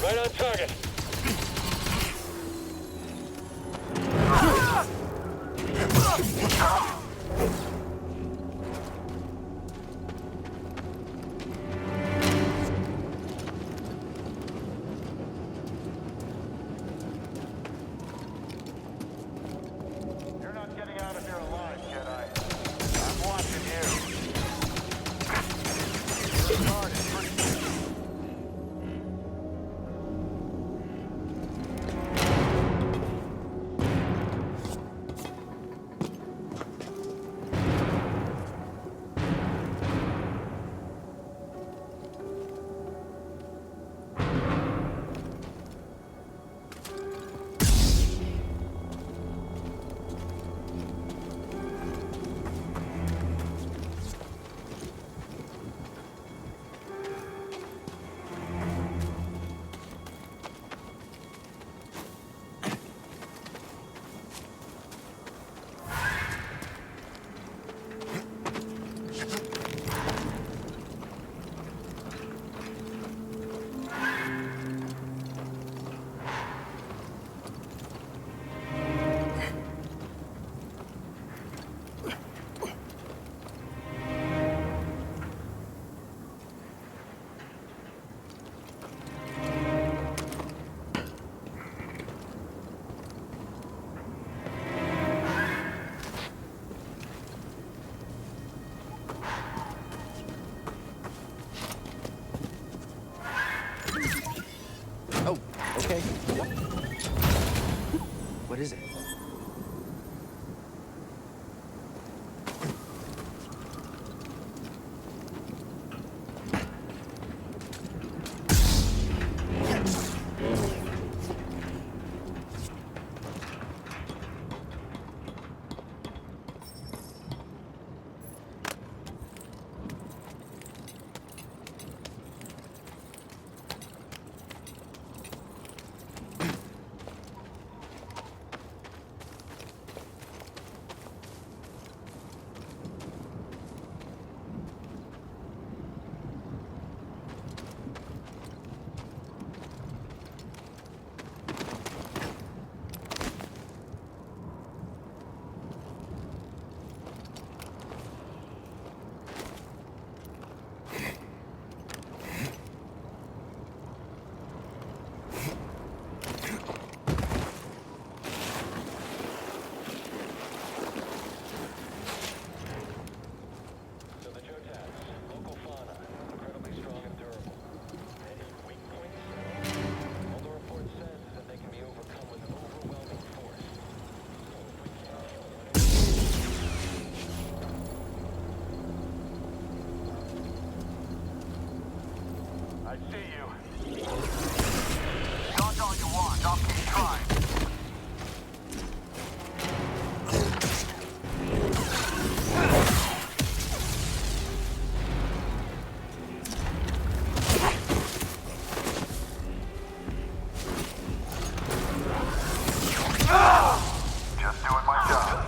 Right on target. You're not getting out of here alive, Jedi. I'm watching you. Your guard is pretty good. Oh, okay. What is it? I see you. Dodge all you want. I'll keep trying. Just doing my job.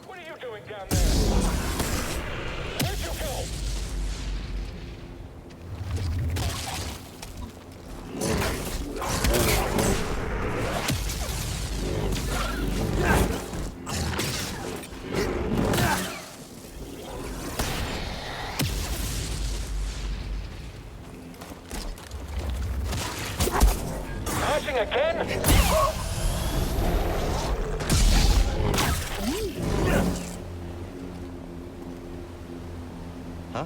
What are you doing down there? Where'd you go? Crashing again? Huh?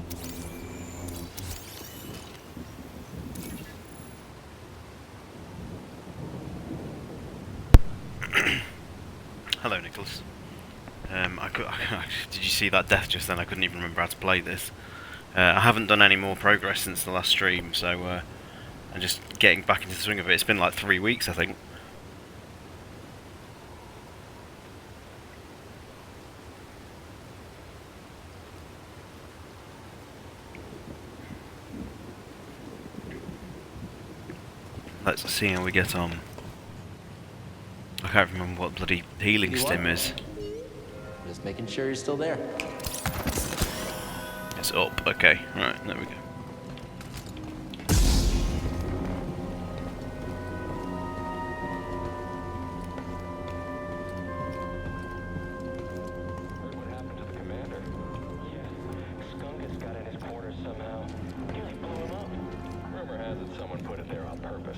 Hello, Nicholas. Did you see that death just then? I couldn't even remember how to play this. I haven't done any more progress since the last stream, so I'm just getting back into the swing of it. It's been like 3 weeks, I think. Let's see how we get on. I can't remember what bloody healing You stim are? is. Just making sure you're still there. It's up. Okay, right, there we go. Heard what happened to the commander? Yeah. Skunk got in his quarters somehow. Nearly blew him up. Rumor has it someone put it there on purpose.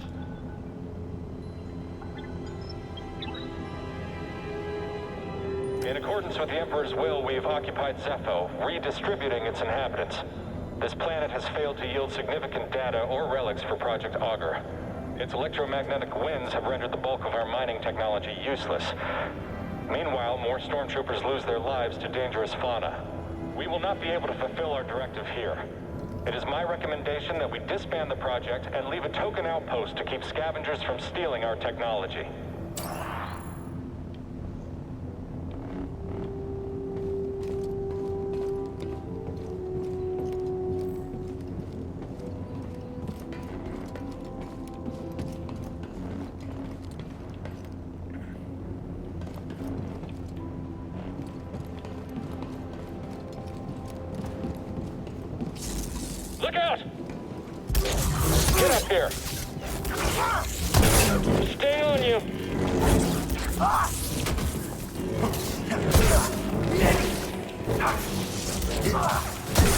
In accordance with the Emperor's will, we've occupied Zepho, redistributing its inhabitants. This planet has failed to yield significant data or relics for Project Augur. Its electromagnetic winds have rendered the bulk of our mining technology useless. Meanwhile, more stormtroopers lose their lives to dangerous fauna. We will not be able to fulfill our directive here. It is my recommendation that we disband the project and leave a token outpost to keep scavengers from stealing our technology. Look out! Get up here! Stay on you!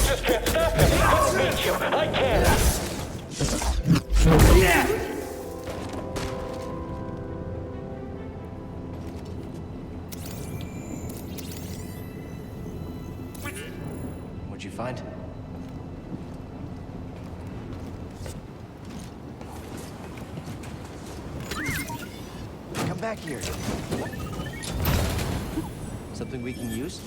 Just can't stop him! I'll beat you! I can! What'd you find? Come back here. Something we can use?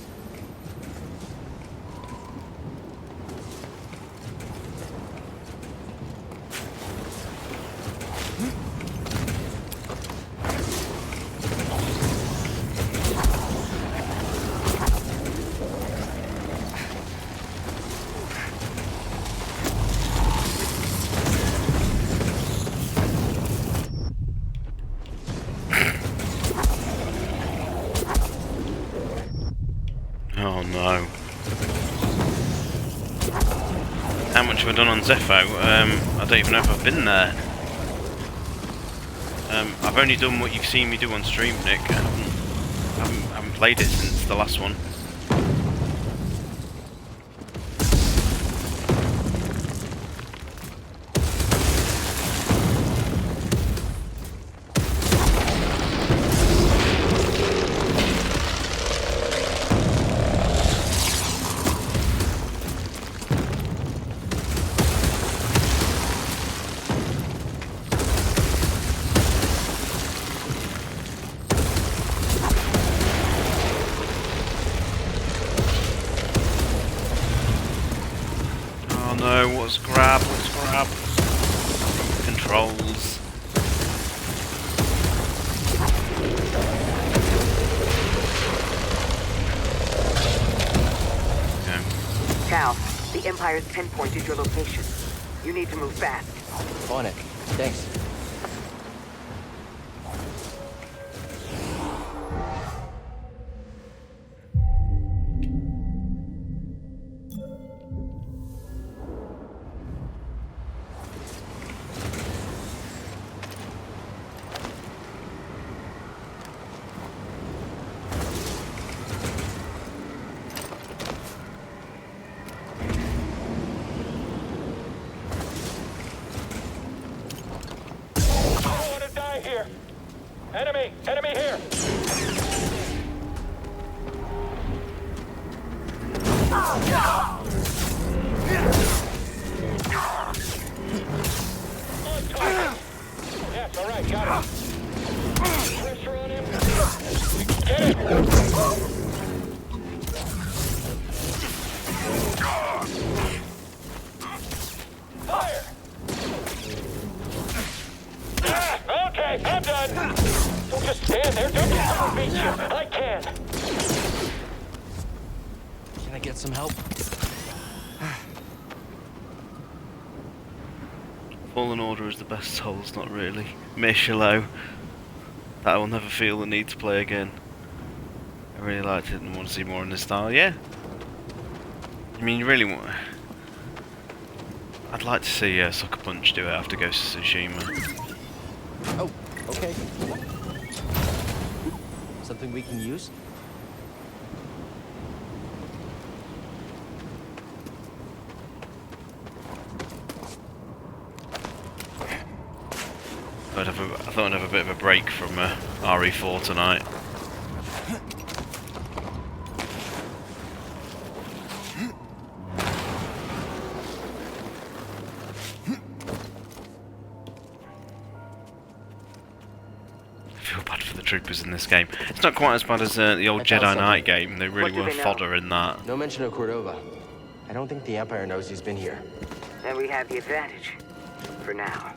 Oh no. How much have I done on Zepho? I don't even know if I've been there. I've only done what you've seen me do on stream, Nick. I haven't played it since the last one. Oh no, what's grab? What's grab? Controls. Okay. Cal, the Empire's pinpointed your location. You need to move fast. On it. Thanks. I don't want to die here! Enemy! Enemy here! On target! Yes, alright, got it. Pressure on him. Get it! Fire! Okay, I'm done! Don't just stand there, don't let someone beat you! I can! Can I get some help? Fallen Order is the best Souls, not really. Michelot. That I will never feel the need to play again. I really liked it and want to see more in this style. Yeah. I mean, you really want... I'd like to see Sucker Punch do it after Ghost of Tsushima. Oh, okay. Something we can use? I thought I'd have a bit of a break from RE4 tonight. I feel bad for the troopers in this game. It's not quite as bad as the old Jedi Knight game. They really were fodder in that. No mention of Cordova. I don't think the Empire knows he's been here. Then we have the advantage. For now.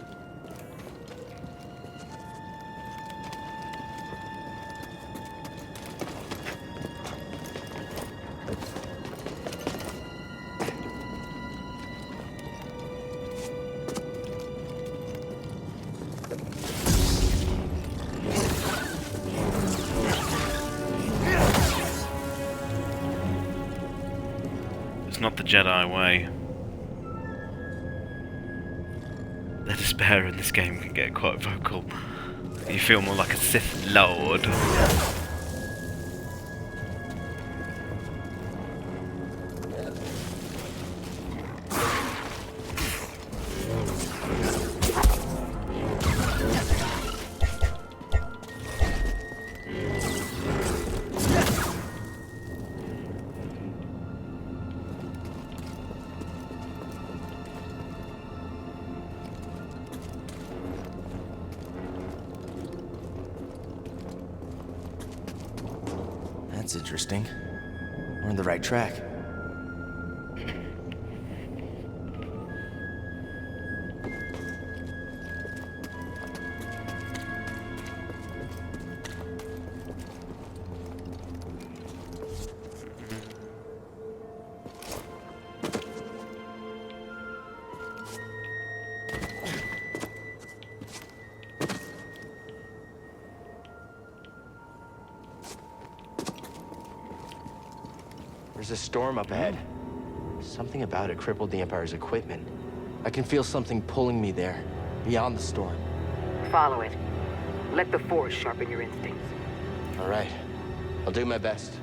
It's not the Jedi way. The despair in this game can get quite vocal. You feel more like a Sith Lord. That's interesting. We're on the right track. There's a storm up ahead. Something about it crippled the Empire's equipment. I can feel something pulling me there, beyond the storm. Follow it. Let the Force sharpen your instincts. All right. I'll do my best.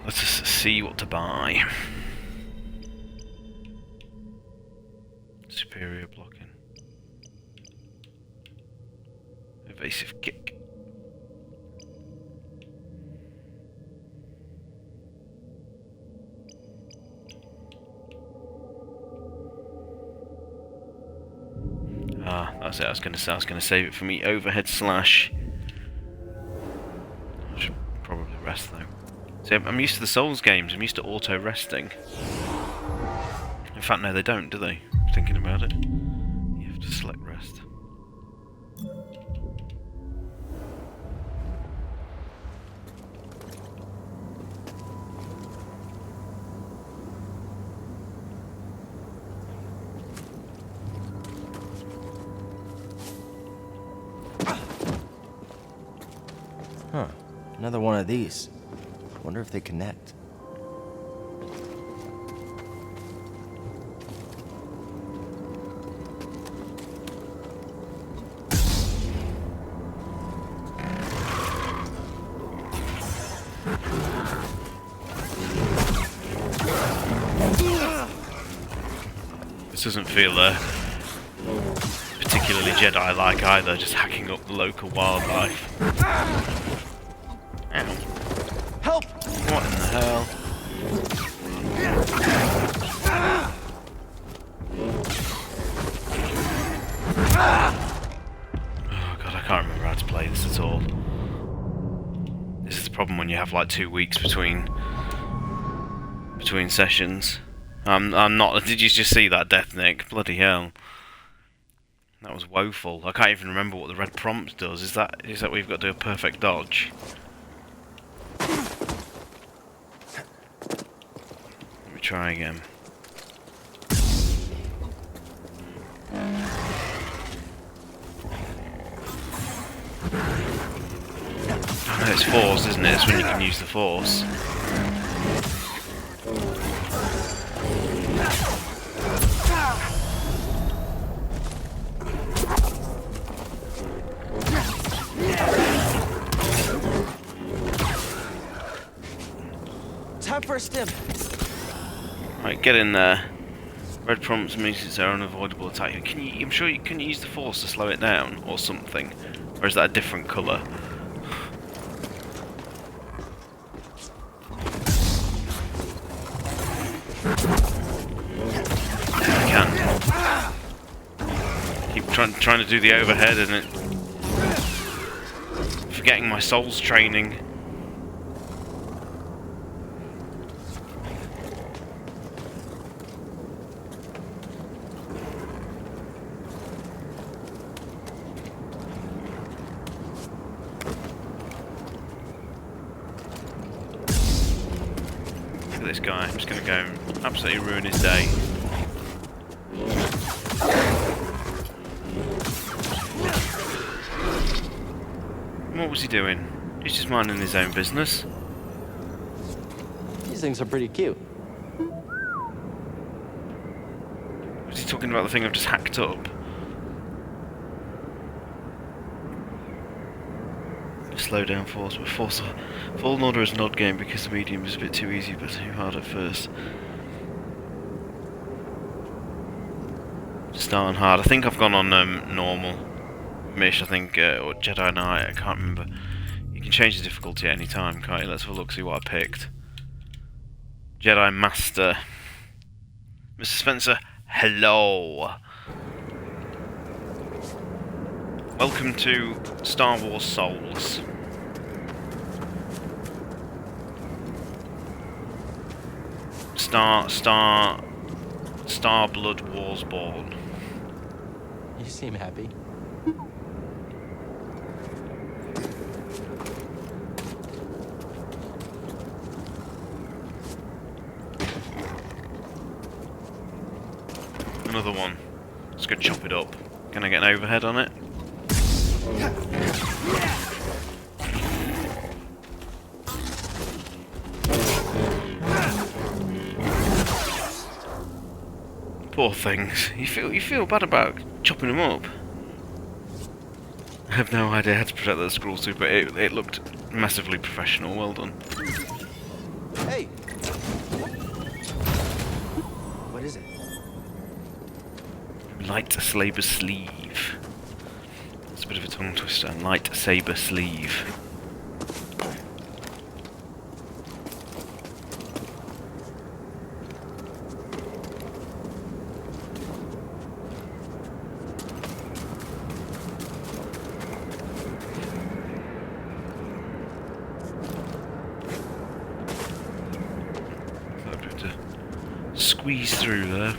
Let's just see what to buy. Superior blocking. Evasive kick. Ah, that's it. I was going to say. I was going to save it for me. Overhead slash. I should probably rest though. See, I'm used to the Souls games. I'm used to auto resting. In fact, no, they don't, do they? Thinking about it, you have to select rest. Huh. Another one of these. Wonder if they connect. This doesn't feel particularly Jedi-like either, just hacking up the local wildlife. Ow. Help! What in the hell? Oh god, I can't remember how to play this at all. This is the problem when you have like 2 weeks between sessions. I'm not. Did you just see that, Death Nick? Bloody hell! That was woeful. I can't even remember what the red prompt does. Is that we've got to do a perfect dodge? Let me try again. Oh, it's force, isn't it? It's when you can use the force. Time for a stim. Right, get in there. Red prompts means it's their unavoidable attack. I'm sure you can use the force to slow it down or something. Or is that a different colour? I can. Keep trying to do the overhead and it. Forgetting my soul's training. This guy, I'm just going to go and absolutely ruin his day. What was he doing? He's just minding his own business. These things are pretty cute. Was he talking about the thing I've just hacked up? Slow down force, but Fallen Order is an odd game because the medium is a bit too easy but too hard at first. Start on hard. I think I've gone on normal. Mish, I think, or Jedi Knight, I can't remember. You can change the difficulty at any time, can't you? Let's have a look, see what I picked. Jedi Master. Mr. Spencer, hello! Welcome to Star Wars Souls. Star Blood Wars Born. You seem happy. Another one. Let's go chop it up. Can I get an overhead on it? Poor things. You feel bad about chopping them up. I have no idea how to protect those scrolls too, but it looked massively professional. Well done. Hey! What is it? Lightsaber sleeve. It's a bit of a tongue twister. Lightsaber sleeve. Squeeze through there.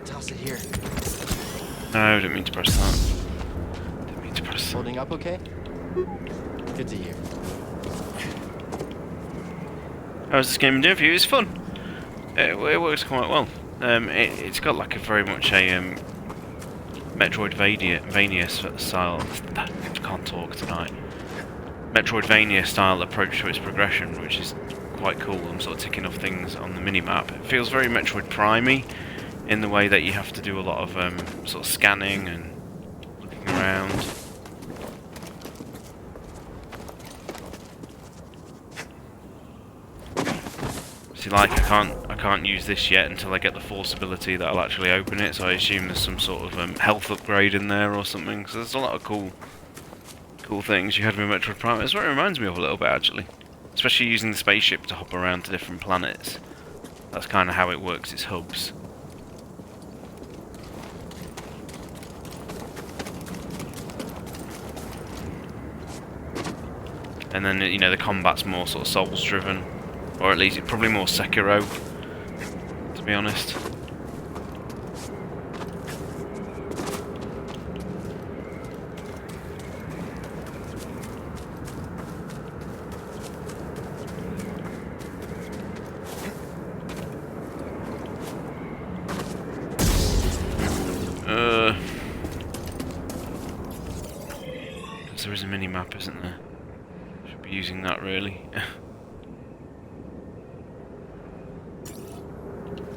Toss it here. No, I didn't mean to press that. Didn't mean to press that. Holding up okay? Good to hear. How's this game doing for you? It's fun. It works quite well. It's got like a very much a Metroidvania style. I can't talk tonight. Metroidvania style approach to its progression, which is quite cool. I'm sort of ticking off things on the mini-map. It feels very Metroid Prime-y in the way that you have to do a lot of sort of scanning and looking around. See, like I can't use this yet until I get the force ability that'll actually open it. So I assume there's some sort of health upgrade in there or something. So there's a lot of cool things. You had me Metroid Prime. That's what it reminds me of a little bit actually, especially using the spaceship to hop around to different planets. That's kind of how it works. Its hubs. And then, you know, the combat's more sort of Souls driven, or at least probably more Sekiro, to be honest. There is a mini-map, isn't there? Should be using that, really.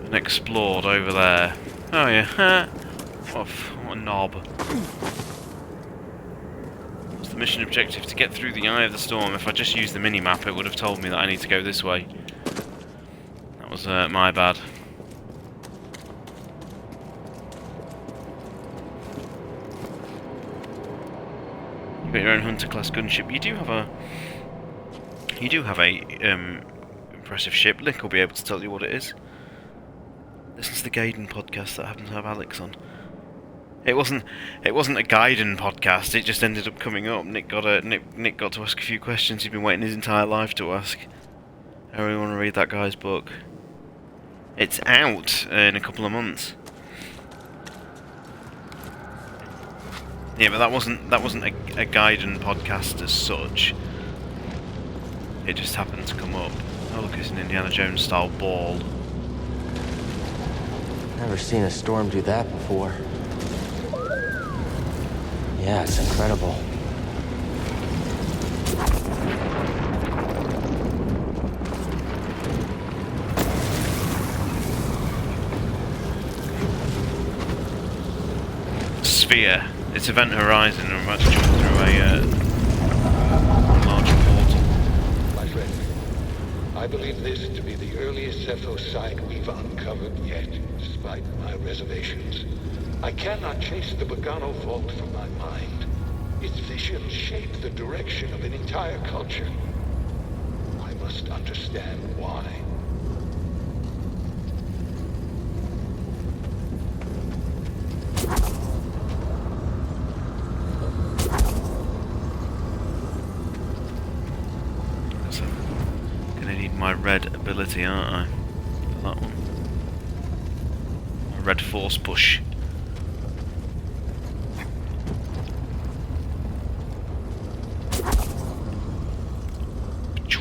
And explored over there. Oh yeah, what a knob. What's the mission objective? To get through the eye of the storm. If I just used the mini-map, it would have told me that I need to go this way. That was my bad. Got your own Hunter class gunship. You do have a impressive ship. Lick will be able to tell you what it is. Listen to the Gaiden podcast that happened to have Alex on. It wasn't a Gaiden podcast. It just ended up coming up. Nick got to ask a few questions he'd been waiting his entire life to ask. I really want to read that guy's book. It's out in a couple of months. Yeah, but that wasn't a Gaiden podcast as such. It just happened to come up. Oh look, it's an Indiana Jones style ball. Never seen a storm do that before. Yeah, it's incredible. Sphere. It's Event Horizon, and we're about to jump through a large portal. My friend, I believe this to be the earliest Zepho site we've uncovered yet, despite my reservations. I cannot chase the Bogano vault from my mind. Its visions shape the direction of an entire culture. I must understand why. My red ability, aren't I? For that one. A red force push.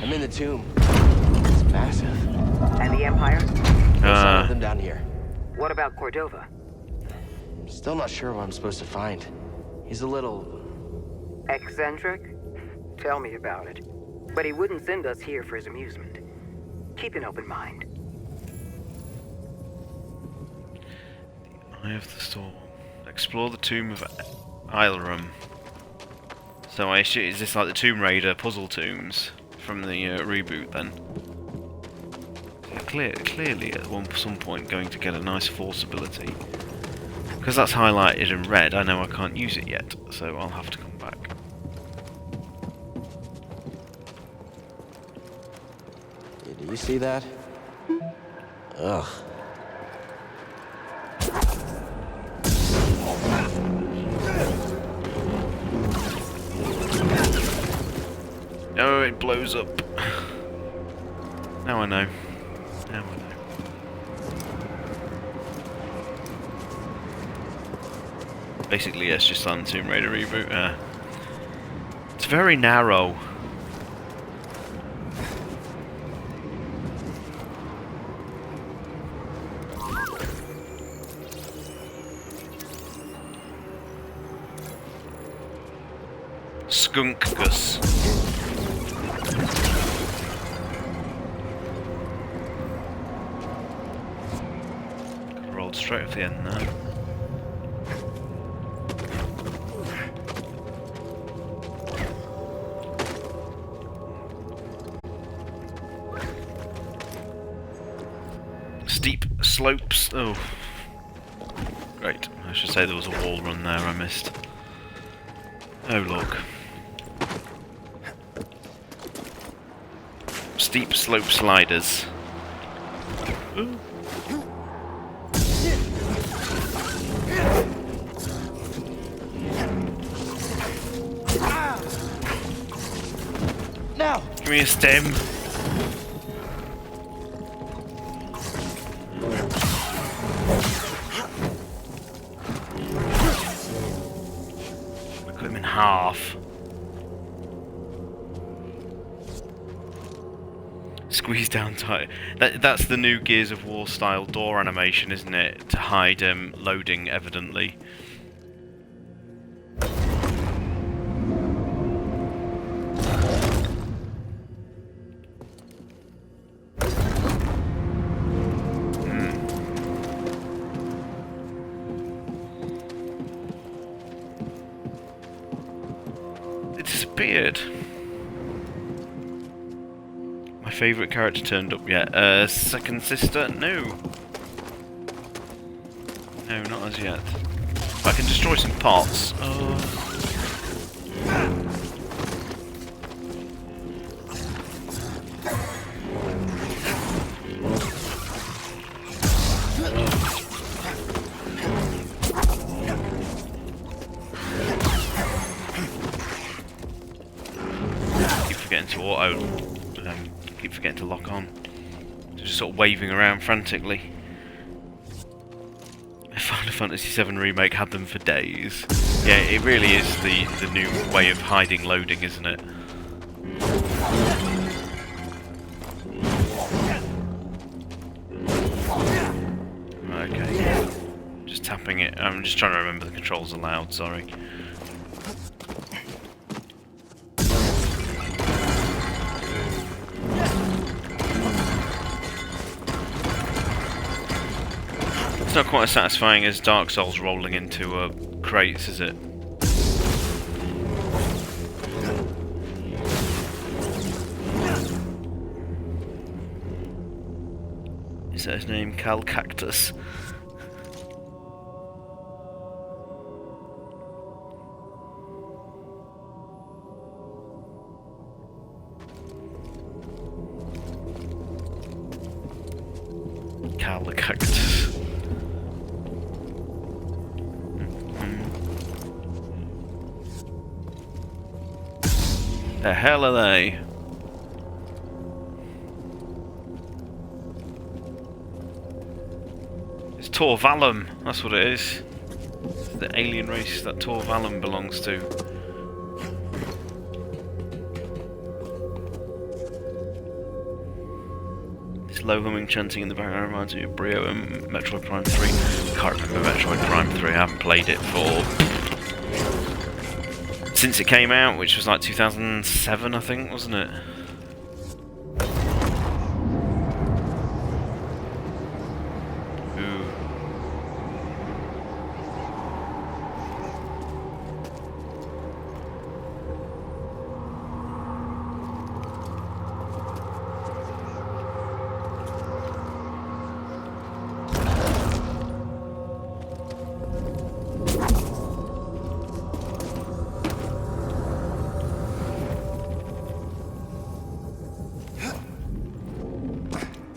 I'm in the tomb. It's massive. And the Empire? There's some of them down here. What about Cordova? Still not sure what I'm supposed to find. He's a little... Eccentric? Tell me about it. But he wouldn't send us here for his amusement. Keep an open mind. The Eye of the Storm. Explore the tomb of Ilrum. So I assume, is this like the Tomb Raider puzzle tombs from the reboot then? Clearly at some point going to get a nice force ability. Because that's highlighted in red, I know I can't use it yet, so I'll have to come back. Do you see that? Ugh. Oh, it blows up. Now I know. Now I know. Basically, yes, just on Tomb Raider reboot. It's very narrow. Skunk Gus. Rolled straight off the end now. Steep slopes. Oh. Great. I should say there was a wall run there I missed. Oh look. Steep slope sliders. Ooh. Give me a stem. Cut him in half. Squeeze down tight. That's the new Gears of War style door animation, isn't it? To hide loading, evidently. It disappeared. My favourite character turned up yet. Second sister? No. No, not as yet. I can destroy some pots. Keep forgetting to auto. Keep forgetting to lock on. Just sort of waving around frantically. Final Fantasy VII Remake had them for days. Yeah, it really is the new way of hiding loading, isn't it? Okay. Just tapping it. I'm just trying to remember the controls aloud, sorry. It's not quite as satisfying as Dark Souls rolling into crates, is it? Is that his name? Cal Cactus? Cal the Cactus. The hell are they? It's Tor Valum, that's what it is. It's the alien race that Tor Valum belongs to. This low humming chanting in the background reminds me of Brio and Metroid Prime 3. I can't remember Metroid Prime 3, I haven't played it for... since it came out, which was like 2007, I think, wasn't it? Ooh.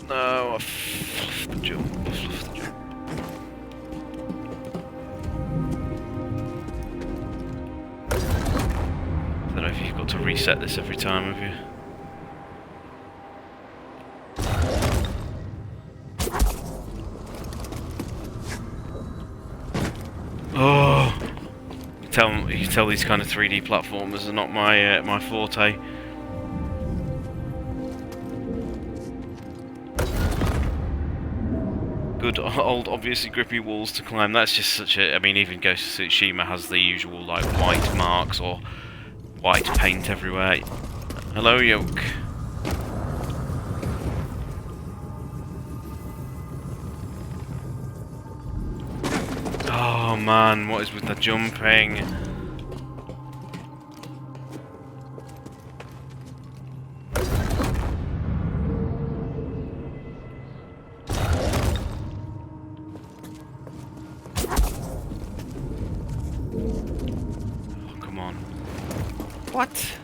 No, I fluffed the jump. I don't know if you've got to reset this every time, have you? Oh! You can tell these kind of 3D platformers are not my forte. Good old, obviously grippy walls to climb. That's just such a... I mean, even Ghost of Tsushima has the usual, like, white marks or white paint everywhere. Hello, Yoke. Oh, man, what is with the jumping? What?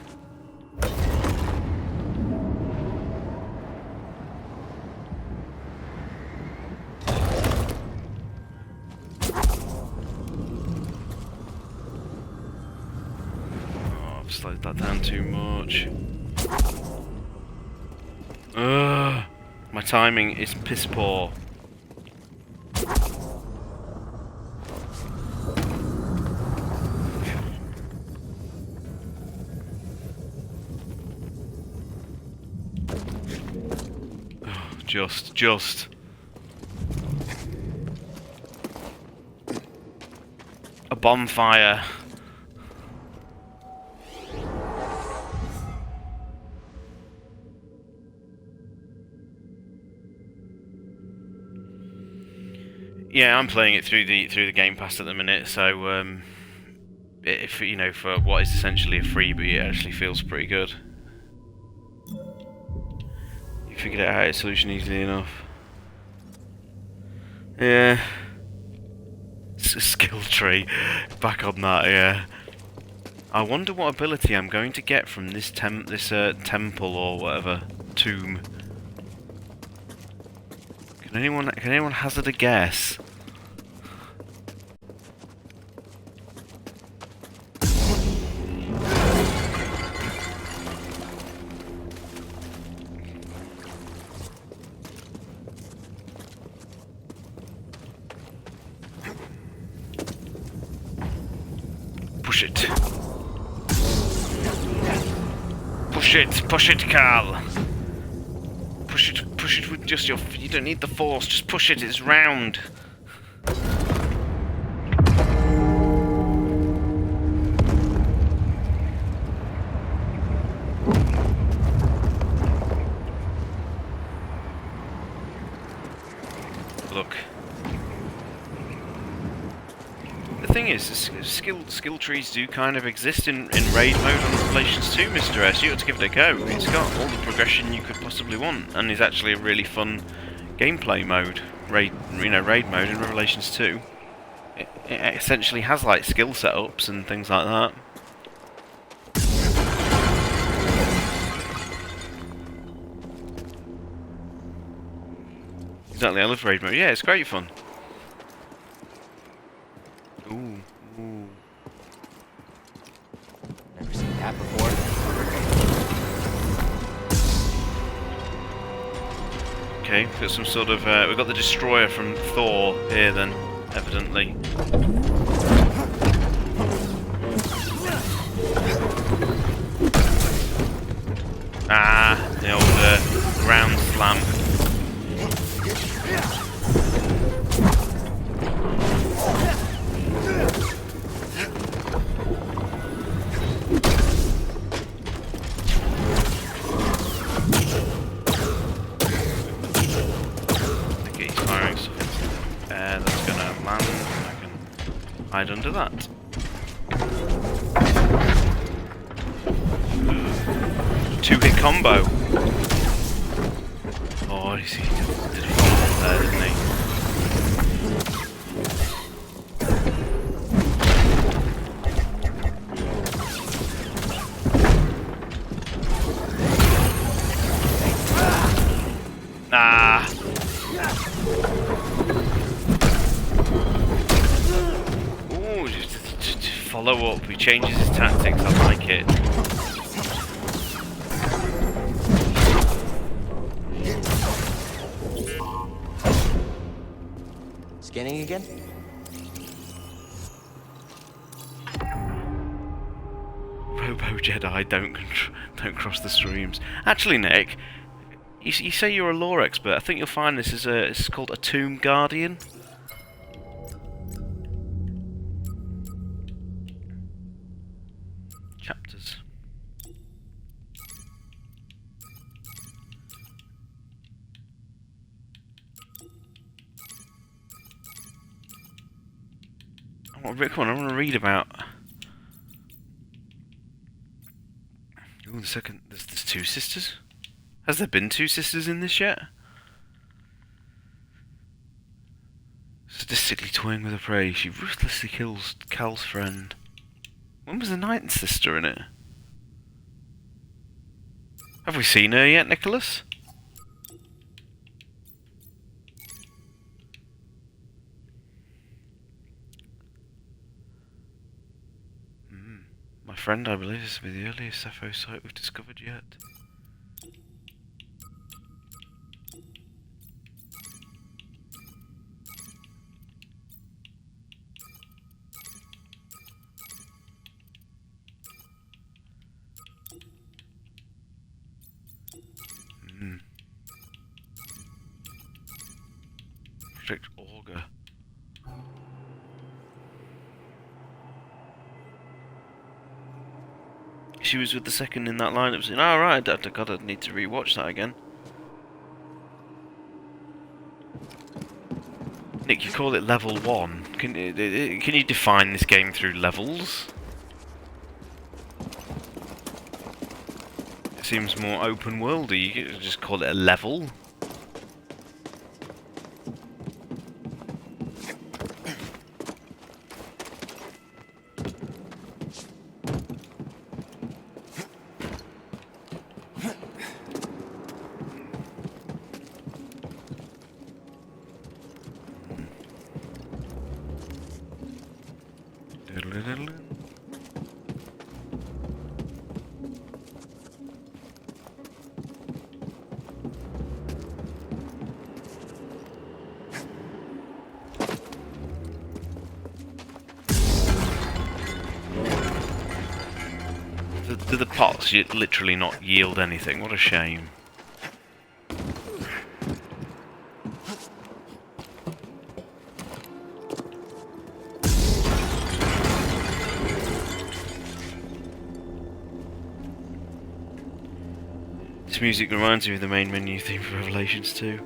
Oh, I've slowed that down too much. Ugh. My timing is piss poor. Just. A bonfire. Yeah, I'm playing it through the Game Pass at the minute, so if you know, for what is essentially a freebie, it actually feels pretty good. You figured out how to solution easily enough. Yeah. Skill tree. Back on that, yeah. I wonder what ability I'm going to get from this temple or whatever tomb. Can anyone hazard a guess? Push it. Push it, Carl. Push it with just your... You don't need the force, just push it, it's round. Look. The thing is, skill trees do kind of exist in raid mode on Revelations 2, Mr. S. You ought to give it a go. It's got all the progression you could possibly want, and is actually a really fun gameplay mode. Raid mode in Revelations 2. It essentially has like skill setups and things like that. Exactly, I love raid mode. Yeah, it's great fun. Ooh. Never seen that before. Okay, we've got some sort of... we've got the destroyer from Thor here then, evidently. Ah, the old ground slam. Okay, he's firing stuff. That's gonna land. I can hide under that. Two-hit combo. Oh, he did a follow-up there, didn't he? Ah! Ooh, just follow up. He changes his tactics. I like it. Scanning again? Robo Jedi, don't cross the streams. Actually, Nick, you say you're a lore expert. I think you'll find this is called a Tomb Guardian. Chapters. Come on, I want to read about... Ooh, the second... There's two sisters? Has there been two sisters in this yet? Sadistically toying with her prey, she ruthlessly kills Cal's friend. When was the ninth sister in it? Have we seen her yet, Nicholas? My friend, I believe this will be the earliest Cepho site we've discovered yet. Project Auger. She was with the second in that lineup saying, oh right, I need to rewatch that again. Nick, you call it level 1. Can you define this game through levels? It seems more open worldy. You could just call it a level. Do the pots literally not yield anything? What a shame. This music reminds me of the main menu theme for Revelations 2.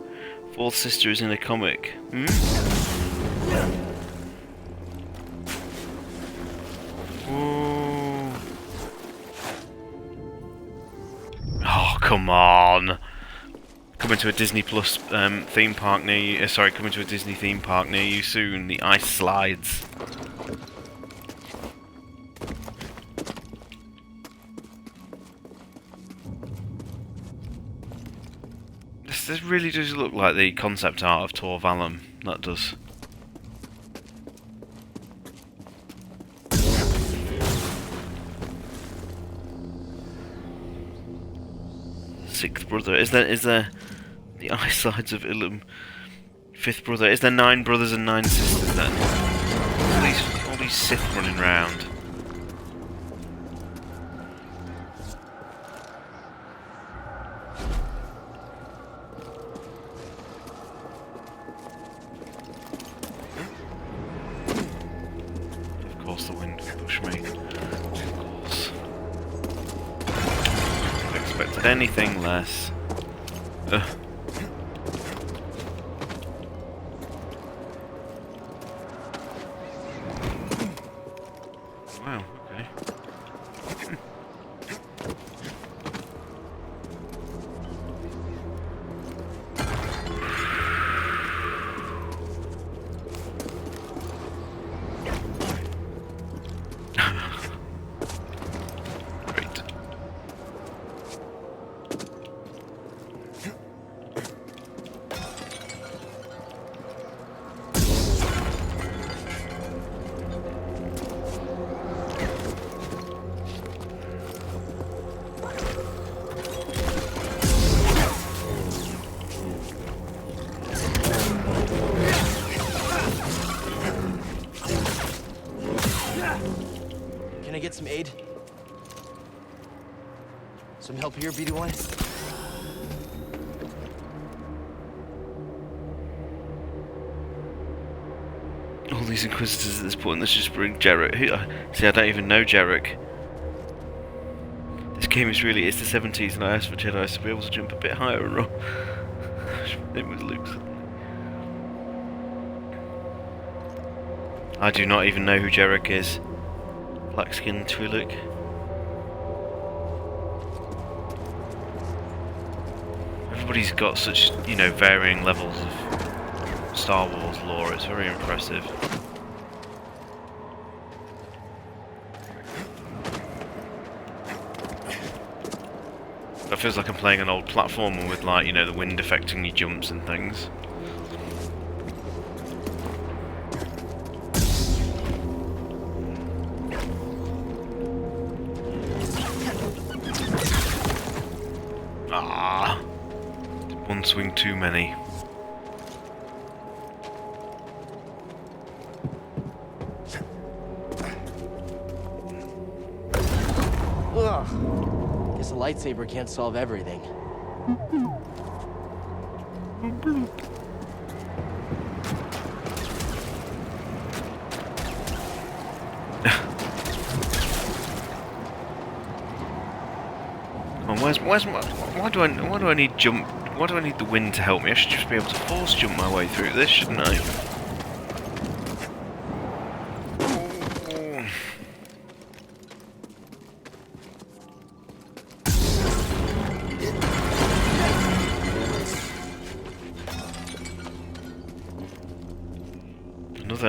Fourth sister is in a comic. Oh, come on! Coming to a Disney Plus theme park near you. Coming to a Disney theme park near you soon. The ice slides. This really does look like the concept art of Tor Valum. That does. Sixth brother. Is there the ice slides of Ilum? Fifth brother. Is there 9 brothers and 9 sisters then? All these Sith running round. Of course the wind will push me. Of course. I expected anything less. Wow, okay. Great. Can I get some aid? Some help here, BD1? All these Inquisitors at this point, let's just bring Jarek. See, I don't even know Jarek. This game is the 70s, and I asked for Jedi to be able to jump a bit higher and roll. It was Luke's. I do not even know who Jarek is. Black skin Twi'lek. Everybody's got such, varying levels of Star Wars lore. It's very impressive. That feels like I'm playing an old platformer with, the wind affecting your jumps and things. Ah, one swing too many. Ugh. Guess a lightsaber can't solve everything. Come on, why do I need jump? Why do I need the wind to help me? I should just be able to force jump my way through this, shouldn't I?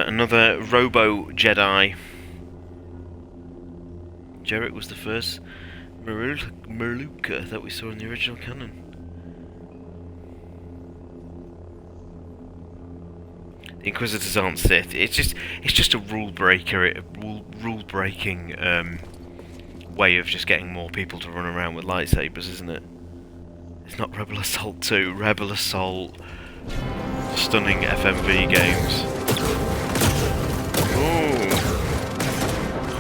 Another Robo Jedi. Jarrett was the first Merluka that we saw in the original canon. The Inquisitors aren't Sith. It's just a rule breaker, rule breaking way of just getting more people to run around with lightsabers, isn't it? It's not Rebel Assault 2. Rebel Assault, stunning FMV games. Ooh.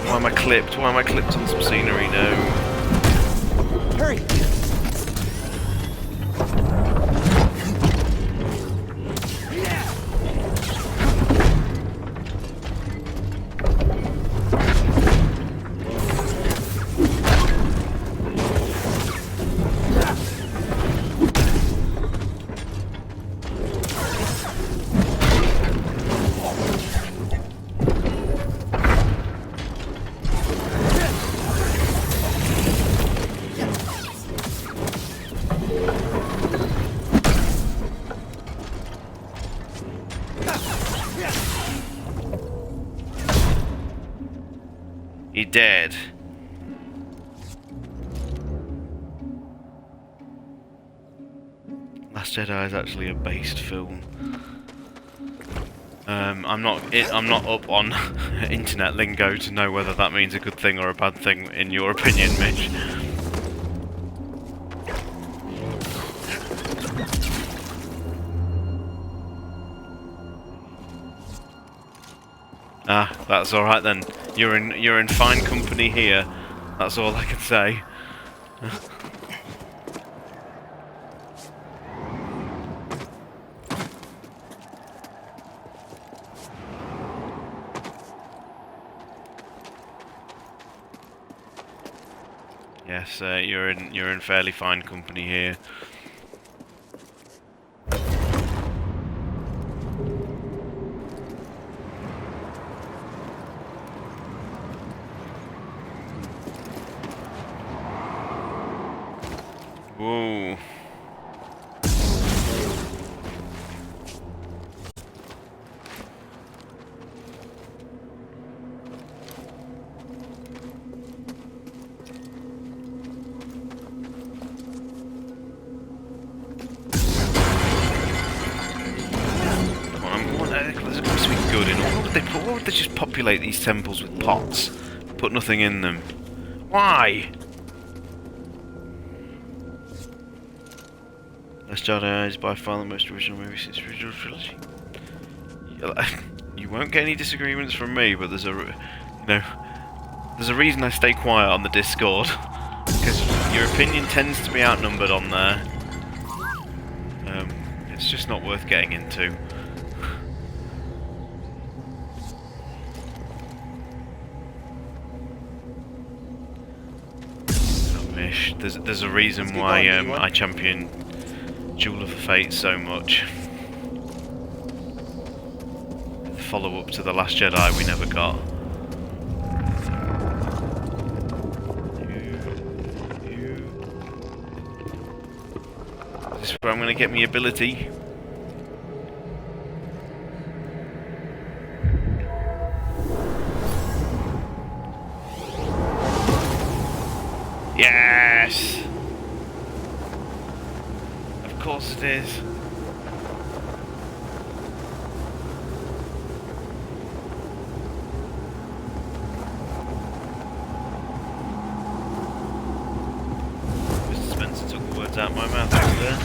Why am I clipped? Why am I clipped on some scenery now? Hurry! He dead. Last Jedi is actually a based film. I'm not up on internet lingo to know whether that means a good thing or a bad thing in your opinion, Mitch. Ah, that's all right then. You're in fine company here. That's all I can say. Yes, you're in fairly fine company here. Whoa. There's supposed to be good in all. Why would they just populate these temples with pots? Put nothing in them. Why? Last Jedi is by far the most original movie since the original trilogy. You won't get any disagreements from me, but there's a reason I stay quiet on the Discord, because your opinion tends to be outnumbered on there. It's just not worth getting into. There's a reason why I champion Jewel of the Fate so much. The follow-up to The Last Jedi we never got. This is where I'm going to get my ability. Yes! Of course it is. Mr. Spencer took the words out of my mouth over there.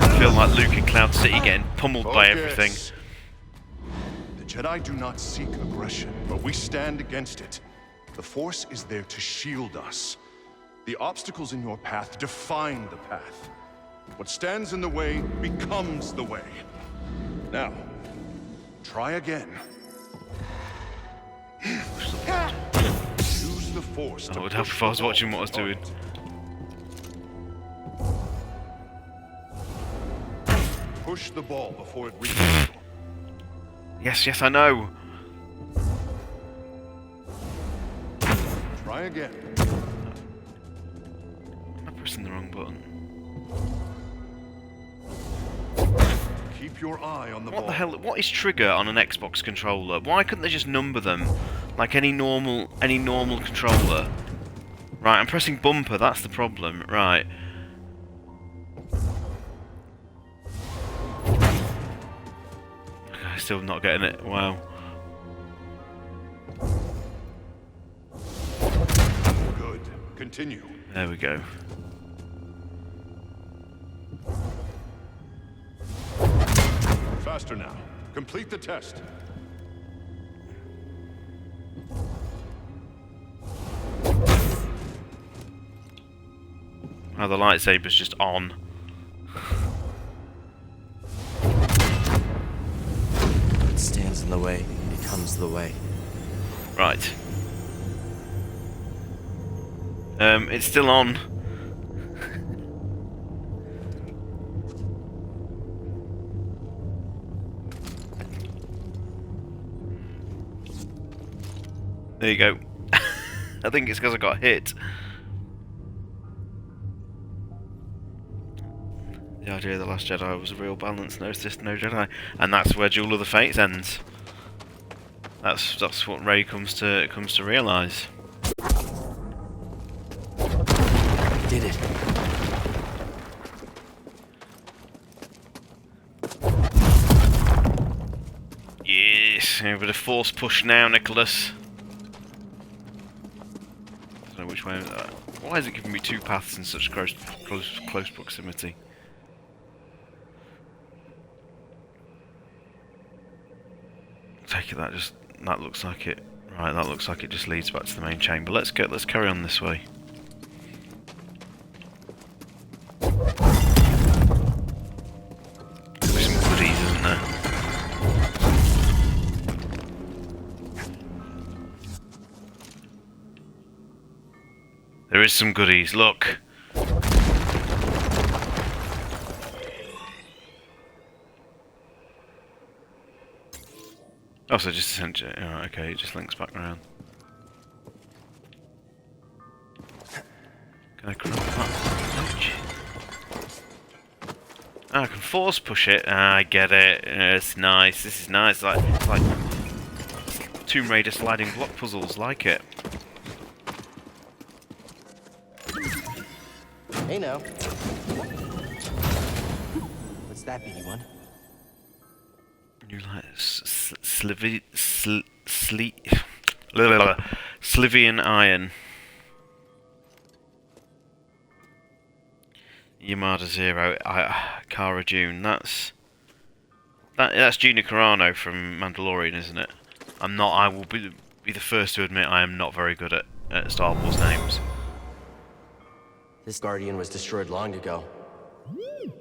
I feel like Luke in Cloud City getting pummeled by everything. The Jedi do not seek aggression, but we stand against it. The Force is there to shield us. The obstacles in your path define the path. What stands in the way becomes the way. Now, try again. Use the Force to I would have if I was watching what I was doing. Push the ball before it reaches you. Yes, I know. Try again. I'm pressing the wrong button. Keep your eye on the ball. What the hell? What is trigger on an Xbox controller? Why couldn't they just number them like any normal controller? Right, I'm pressing bumper. That's the problem. Right. Okay, still not getting it. Wow. Good. Continue. There we go. Faster now. Complete the test. Now the lightsaber's just on. What stands in the way becomes the way. Right. It's still on. There you go. I think it's because I got hit. The idea of The Last Jedi was a real balance, no Sith, no Jedi. And that's where Duel of the Fates ends. That's what Rey comes to realise. Did it. Yes, a bit of force push now, Nicholas. I don't know which way. Why is it giving me two paths in such close proximity? Take it that looks like it. Right, that looks like it just leads back to the main chamber. Let's carry on this way. There's some goodies, isn't there? There is some goodies, look! Oh, so just essentially, oh, okay, it just links back around. Can I grab that? Ah, I can force push it. Ah, I get it. It's nice. This is nice. It's like Tomb Raider sliding block puzzles. Like it. Hey now. What's that, BD1? You like Slivian iron. Yamada Zero, Cara Dune. That's Gina Carano from Mandalorian, isn't it? I will be the first to admit I am not very good at Star Wars names. This Guardian was destroyed long ago. Woo.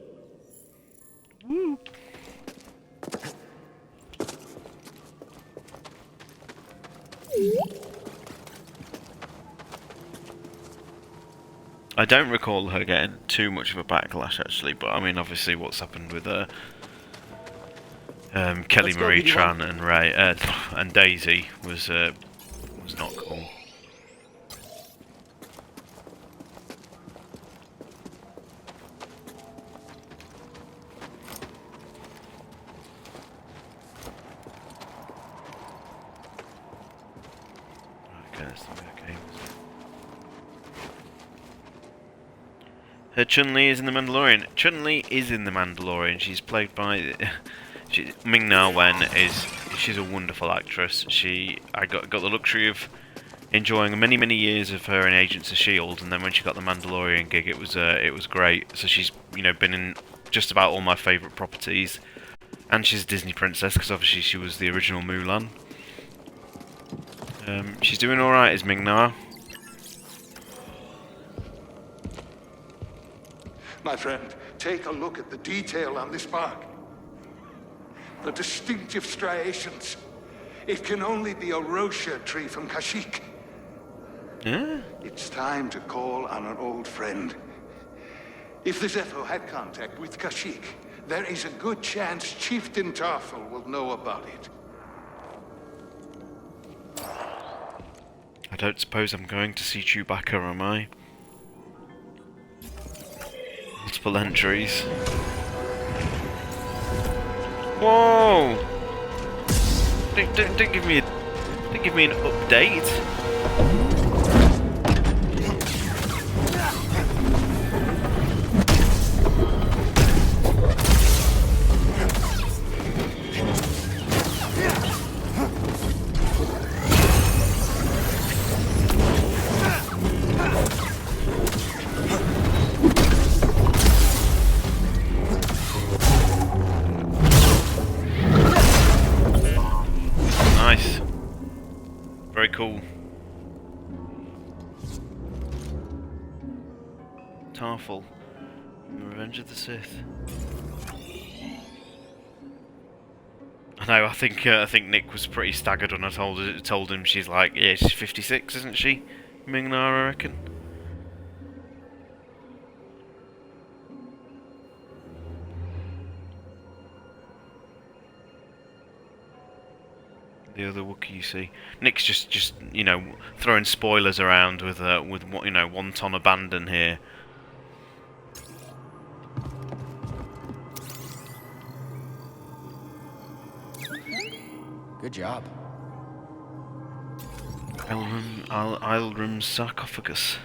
I don't recall her getting too much of a backlash, actually, but I mean, obviously, what's happened with Kelly Marie Tran and Rey and Daisy was not cool. Okay, that's the okay. Chun-Li is in The Mandalorian. Chun-Li is in The Mandalorian. She's played by Ming-Na Wen. She's a wonderful actress. I got the luxury of enjoying many years of her in Agents of S.H.I.E.L.D. and then when she got the Mandalorian gig, it was great. So she's been in just about all my favourite properties. And she's a Disney princess, because obviously she was the original Mulan. She's doing alright, is Ming-Na. My friend, take a look at the detail on this bark. The distinctive striations. It can only be a Rosia tree from Kashyyyk. Yeah? It's time to call on an old friend. If the Zepho had contact with Kashyyyk, there is a good chance Chieftain Tarful will know about it. I don't suppose I'm going to see Chewbacca, am I? Multiple entries. Whoa! Don't give me an update. Nice. Very cool. Tarful. Revenge of the Sith. I know. I think Nick was pretty staggered when I told him she's like, yeah, she's 56, isn't she? Ming-Na, I reckon. The other Wookiee you see. Nick's just you know, throwing spoilers around with what, you know, wanton abandon here. Good job. Ilrum's sarcophagus.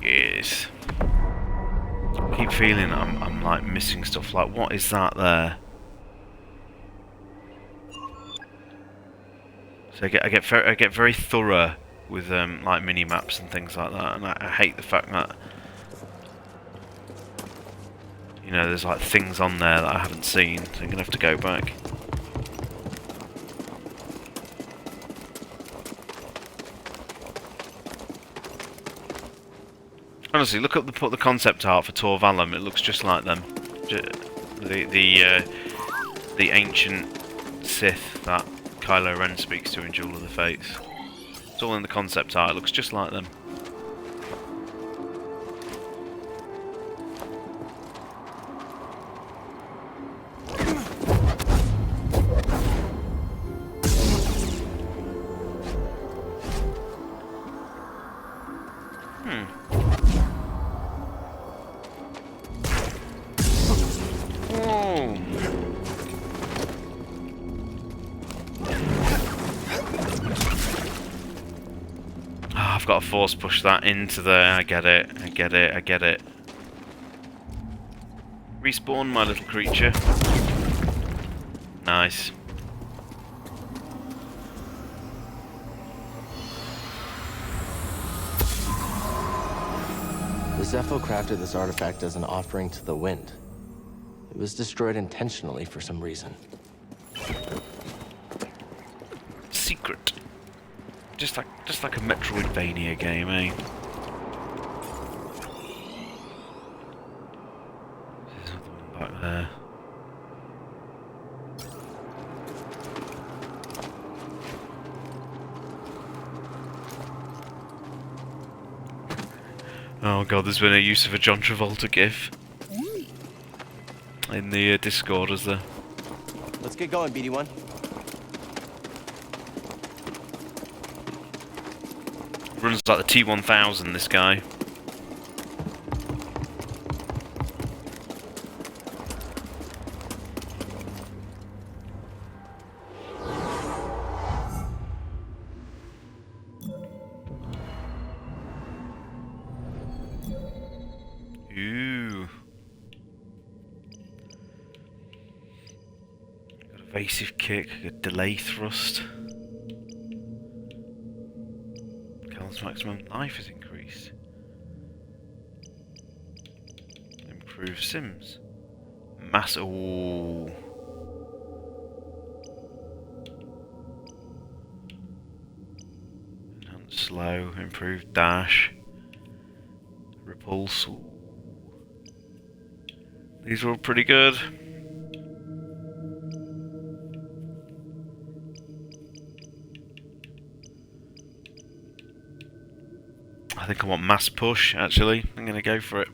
Yes. I keep feeling I'm like missing stuff. Like, what is that there? So I get very thorough with like mini maps and things like that, and I hate the fact that, you know, there's like things on there that I haven't seen, so I'm gonna have to go back. Honestly, look up the concept art for Tor Valum. It looks just like them. The ancient Sith that Kylo Ren speaks to in Duel of the Fates. It's all in the concept art. It looks just like them. I've got to force push that into there. I get it. I get it. I get it. Respawn, my little creature. Nice. The Zepho crafted this artifact as an offering to the wind. It was destroyed intentionally for some reason. Secret. Just like a Metroidvania game, eh? There's another one back there. Oh god, there's been a use of a John Travolta gif in the Discord, is there? Let's get going, BD1. Runs like the T-1000, this guy. Ooh. Got evasive kick, a delay thrust. Cal's maximum life is increased. least. Improve Sims. Mass. Ooh. Enhance slow. Improve dash. Repulse. Ooh. These are all pretty good. I think I want mass push, actually. I'm going to go for it.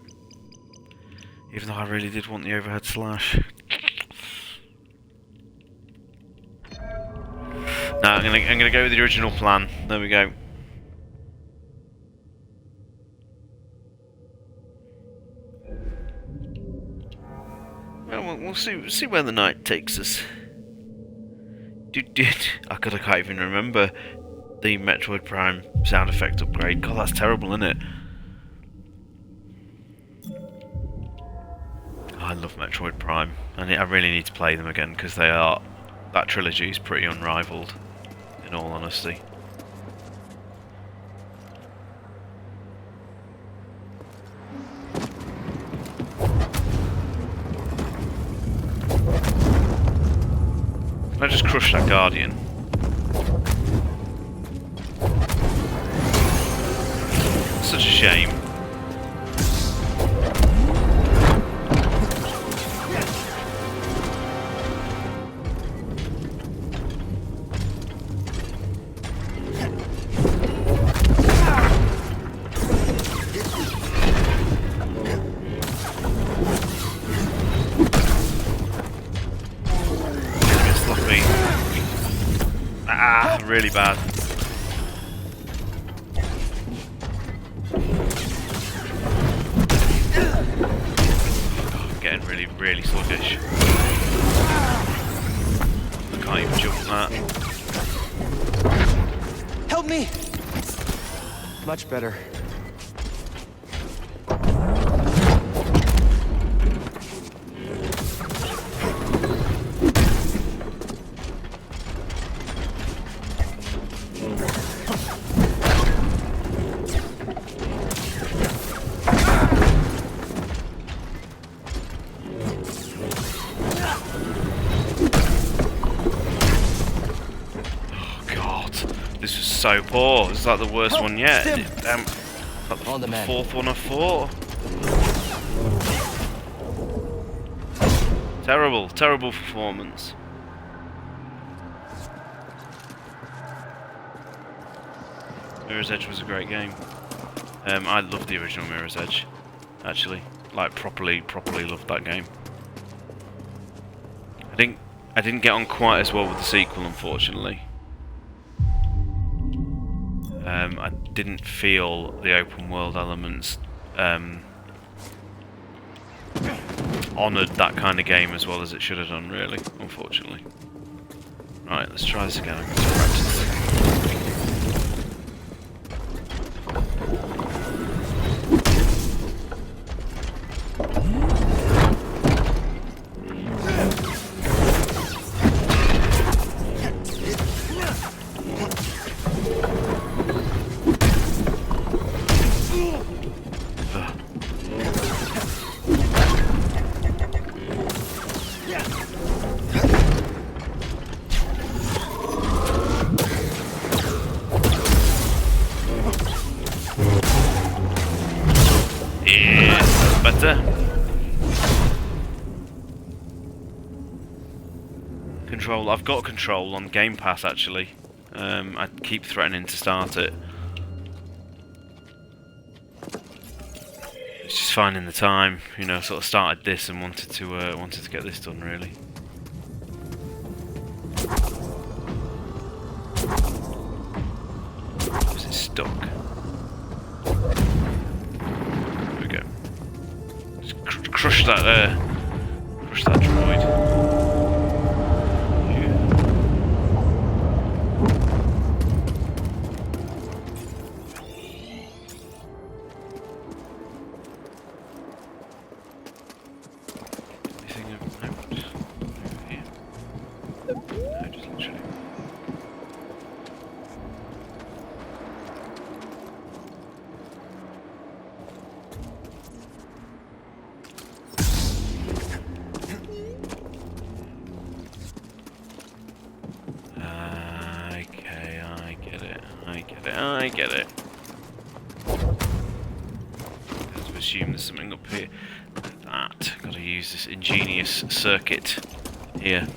Even though I really did want the overhead slash. No, I'm gonna go with the original plan. There we go. Well, we'll see where the night takes us. I can't even remember the Metroid Prime sound effect upgrade. God, that's terrible, isn't it? I love Metroid Prime, and I really need to play them again because that trilogy is pretty unrivaled, in all honesty. Can I just crush that Guardian? Such a shame. Really bad. I'm getting really sluggish. I can't even jump that. Help me! Much better. So poor. It's like the worst one yet. Damn. Like On the the man. fourth one of 4. Terrible performance. Mirror's Edge was a great game. I loved the original Mirror's Edge, actually. Like properly loved that game. I didn't get on quite as well with the sequel, unfortunately. I didn't feel the open world elements honoured that kind of game as well as it should have done, really, unfortunately. Right, let's try this again. I'm going to practice. Control. I've got Control on Game Pass, actually. I keep threatening to start it. It's just finding the time, you know. Sort of started this and wanted to get this done, really. Is it stuck? There we go. Just crush that there. Crush that droid. I get it. I have to assume there's something up here. Like that. Gotta use this ingenious circuit here.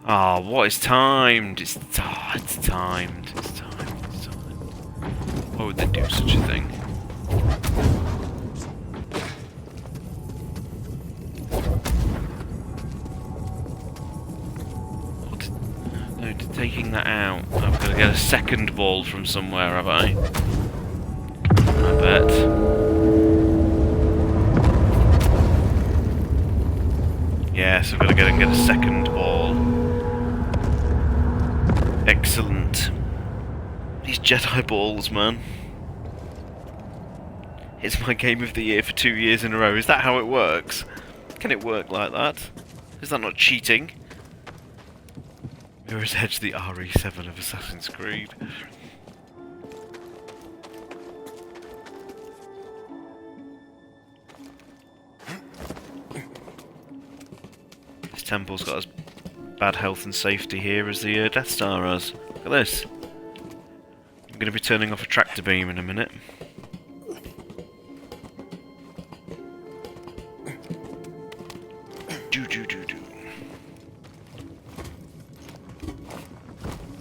Ah, what is timed? It's timed. It's timed. Why would they do such a thing? What? No, taking that out. I've got to get a second ball from somewhere, have I? I bet. Yes, I've got to get a second ball. Excellent. These Jedi balls, man. It's my game of the year for 2 years in a row. Is that how it works? Can it work like that? Is that not cheating? Mirror's Edge, the RE7 of Assassin's Creed. This temple's got as bad health and safety here as the Death Star has. Look at this. I'm going to be turning off a tractor beam in a minute.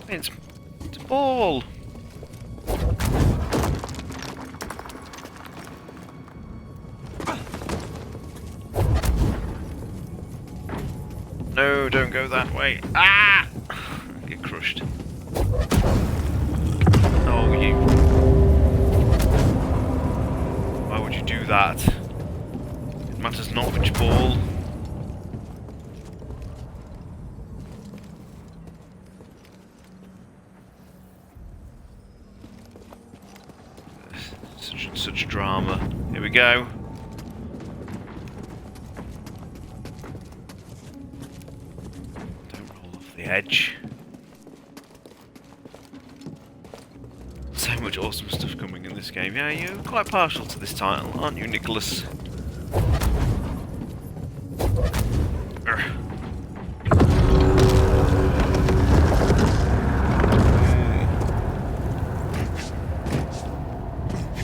It's a ball! No, don't go that way. Ah! Get crushed. Oh, you. Why would you do that? It matters not which ball. Such drama. Here we go. Don't roll off the edge. So much awesome stuff coming in this game. Yeah, you're quite partial to this title, aren't you, Nicholas?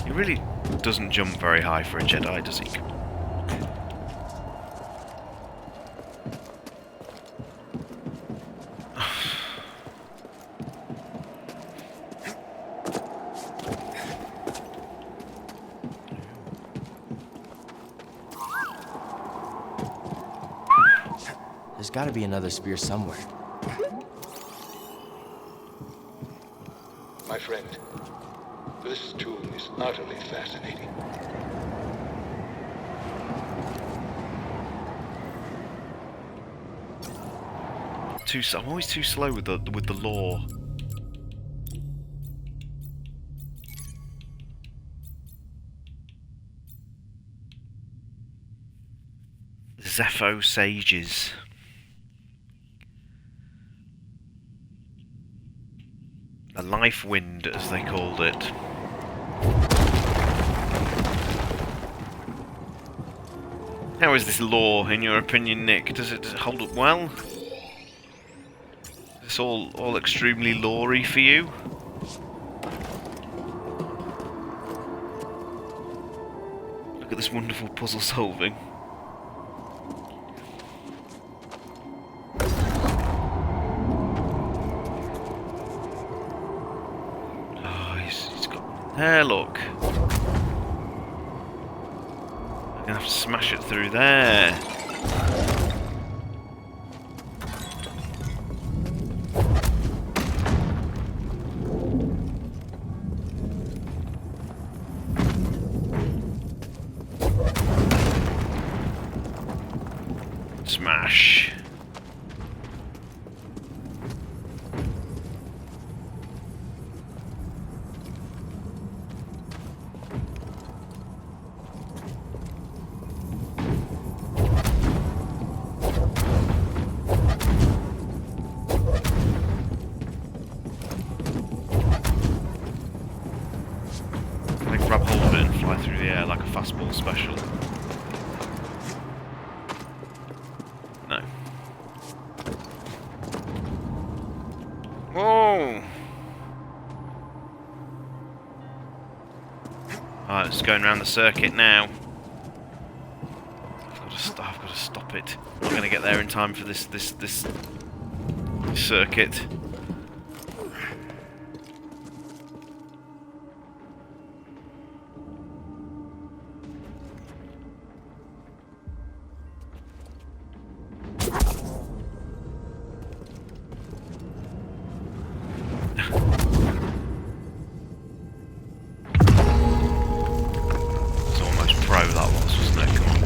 He really doesn't jump very high for a Jedi, does he? There's gotta be another spear somewhere. My friend, this tomb is utterly fascinating. I'm always too slow with the lore. Zepho sages. The life wind, as they called it. How is this lore, in your opinion, Nick? Does it hold up well? Is this all extremely lore-y for you? Look at this wonderful puzzle solving. There, look. I'm gonna have to smash it through there. Smash. transport special. No. Whoa! Alright, it's going around the circuit now. I've got to stop it. I'm not going to get there in time for this circuit. It's almost pro that was, wasn't it? Come on.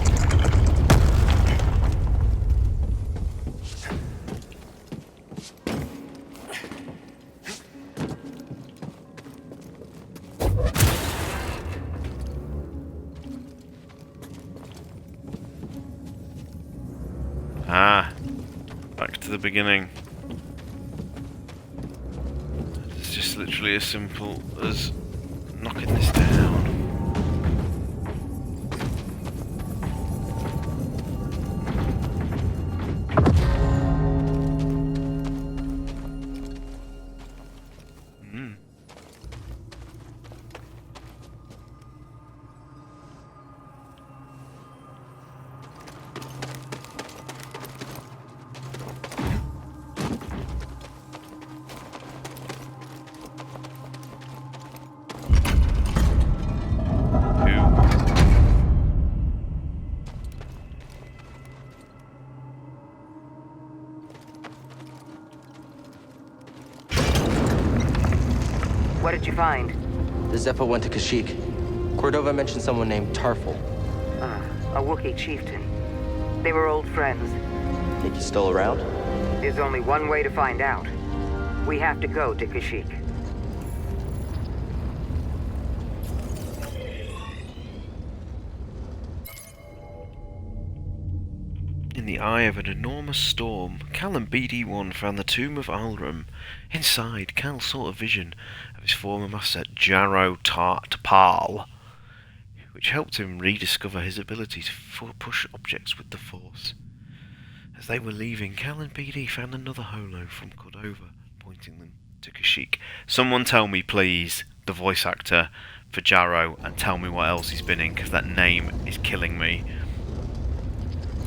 Ah, back to the beginning. It's just literally as simple as knocking this down. What did you find? The Zeppo went to Kashyyyk. Cordova mentioned someone named Tarful. A Wookiee chieftain. They were old friends. Think he's still around? There's only one way to find out. We have to go to Kashyyyk. In the eye of an enormous storm, Cal and BD-1 found the tomb of Alrum. Inside, Cal saw a vision of his former master, Jaro T'Pal, which helped him rediscover his ability to push objects with the Force. As they were leaving, Cal and BD found another holo from Cordova, pointing them to Kashyyyk. Someone tell me, please, the voice actor for Jaro, and tell me what else he's been in, because that name is killing me.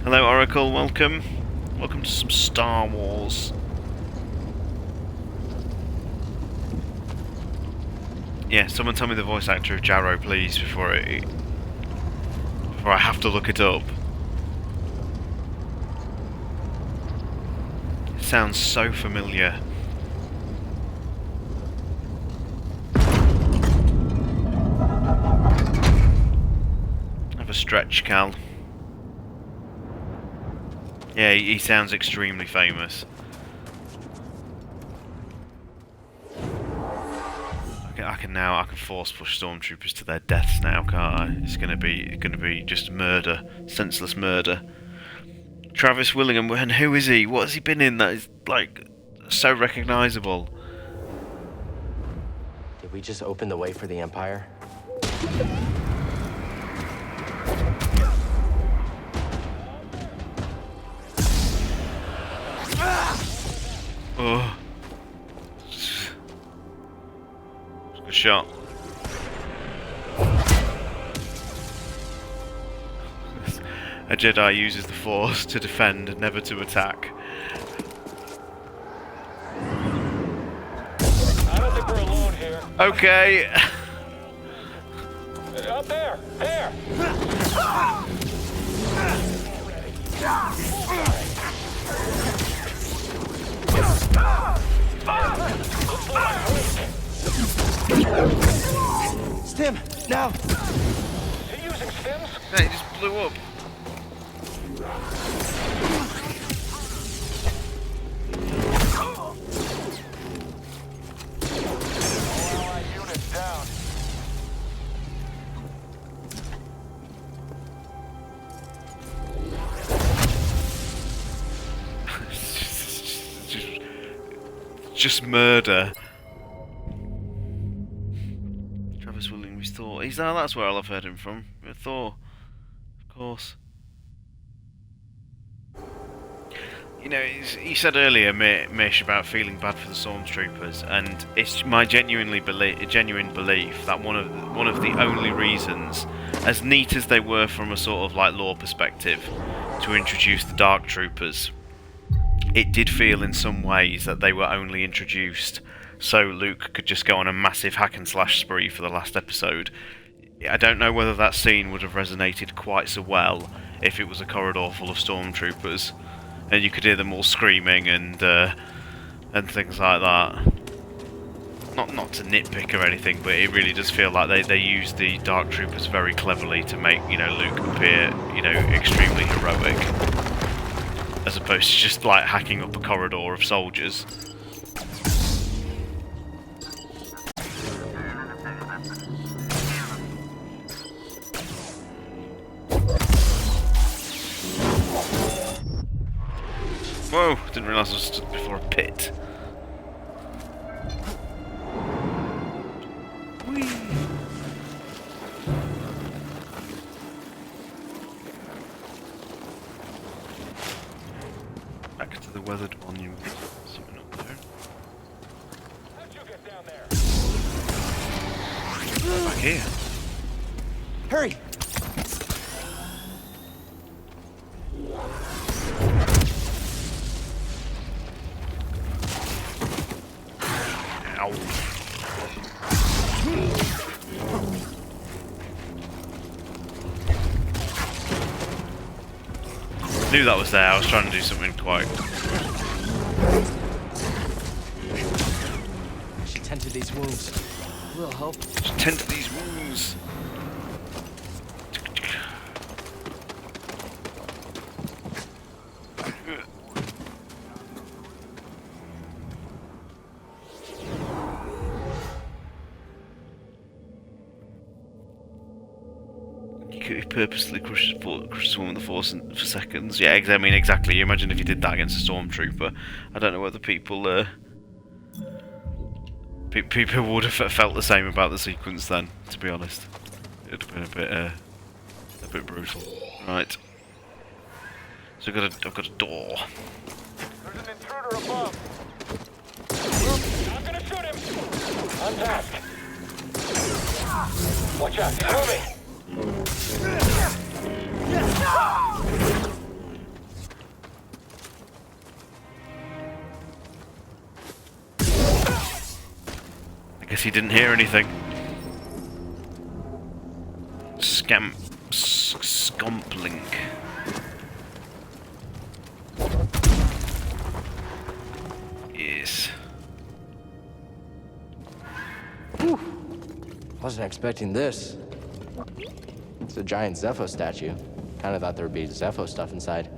Hello Oracle, welcome. Welcome to some Star Wars. Yeah, someone tell me the voice actor of Jaro, please, before I have to look it up. It sounds so familiar. Have a stretch, Cal. Yeah, he sounds extremely famous. I can force push stormtroopers to their deaths now, can't I? It's gonna be just murder, senseless murder. Travis Willingham, and who is he? What has he been in that is like so recognisable? Did we just open the way for the Empire? Oh. Good shot. A Jedi uses the Force to defend and never to attack. I don't think we're alone here. Okay. Up there! There! Stim, now! Is he using stims? Yeah, he just blew up. All allied units down. just murder. Travis Willing restore Thor. That's where I've heard him from. Thor, of course. You know, you said earlier, Mish, about feeling bad for the stormtroopers, and it's my genuine belief that one of the only reasons, as neat as they were from a sort of like lore perspective, to introduce the Dark Troopers, it did feel in some ways that they were only introduced so Luke could just go on a massive hack and slash spree for the last episode. I don't know whether that scene would have resonated quite so well if it was a corridor full of stormtroopers and you could hear them all screaming and things like that. Not to nitpick or anything, but it really does feel like they use the Dark Troopers very cleverly to make, you know, Luke appear, you know, extremely heroic, as opposed to just like hacking up a corridor of soldiers. Whoa, didn't realise I was stood before a pit. Whee. Back to the weathered monument. Something up there. How'd you get down there? Back here. Hurry! Ow. Knew that was there. I was trying to do something quite. I should tend to these wounds. Will help. Just tend to these wounds. He purposely crushes one with the Force for seconds. Yeah, I mean, exactly. You imagine if you did that against a stormtrooper. I don't know whether people would have felt the same about the sequence then. To be honest, it'd have been a bit brutal. Right. So I've got a door. There's an intruder above. I'm gonna shoot him. On task. Watch out, he's moving. I guess he didn't hear anything. Scompling. Yes. Wasn't expecting this. It's a giant Zepho statue. Kinda thought there would be Zepho stuff inside.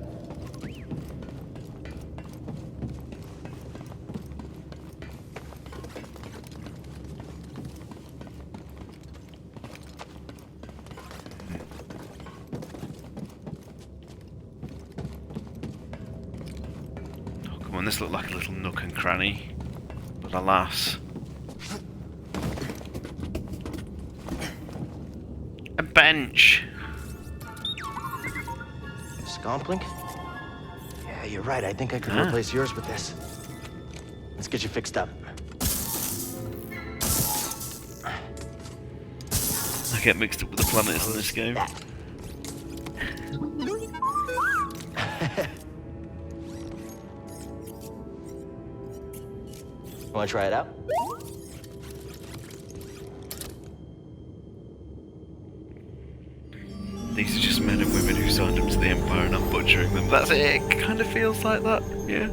Oh, come on, this looked like a little nook and cranny. But alas. A bench. Scomplink? Yeah, you're right. I think I could replace yours with this. Let's get you fixed up. I get mixed up with the planets in this game. Wanna try it out? These are just men and women who signed up to the Empire and I'm butchering them. That's it. It kind of feels like that. Yeah.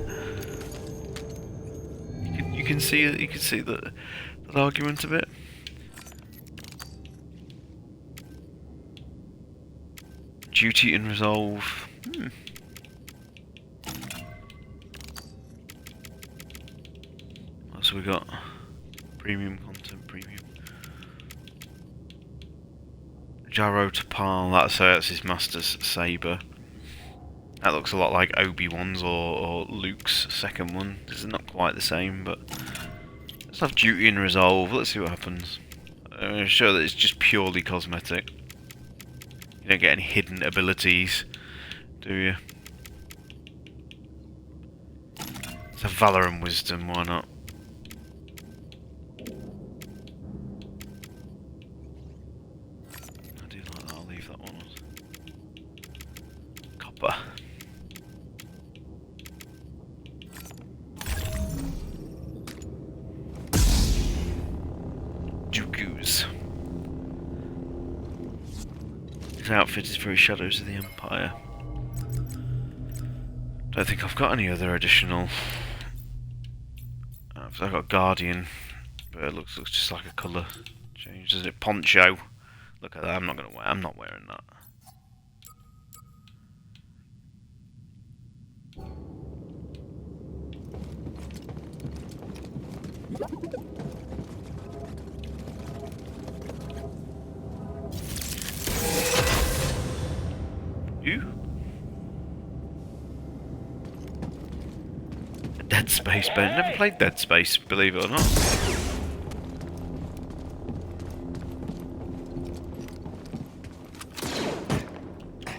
You can see that argument a bit. Duty and resolve. What else have we got? Premium content, premium. Jarrow Tapal, that's his master's saber. That looks a lot like Obi-Wan's or Luke's second one. This is not quite the same, but let's have duty and resolve. Let's see what happens. I'm sure that it's just purely cosmetic. You don't get any hidden abilities, do you? It's a Valor and Wisdom, why not? I do like that, I'll leave that one. Copper. Dooku's. His outfit is very Shadows of the Empire. Don't think I've got any other additional. I've got Guardian, but it looks just like a colour change, doesn't it? Poncho. Look at that. I'm not wearing that. You? Dead Space, but I've never played Dead Space, believe it or not.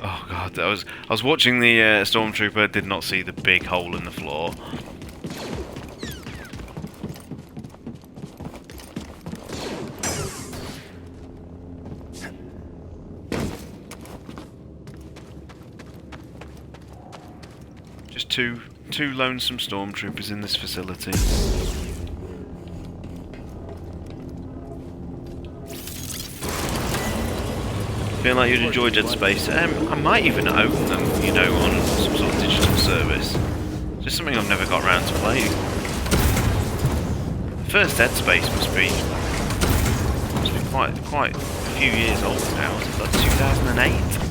Oh god, I was watching the Stormtrooper, did not see the big hole in the floor. Just two lonesome Stormtroopers in this facility. Feel like you'd enjoy Dead Space. I might even own them, you know, on some sort of digital service. Just something I've never got around to playing. The first Dead Space must be quite a few years old now. Is it like 2008?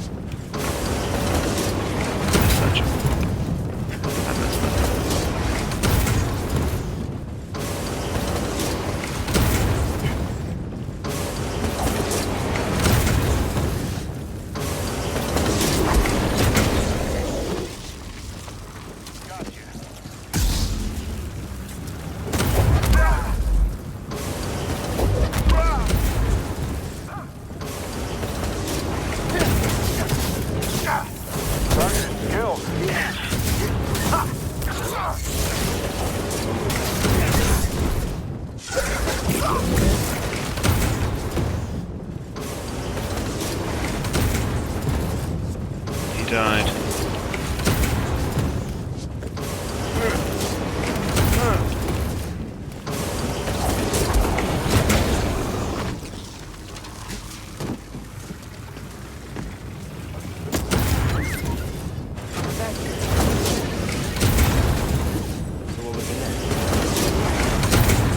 Died.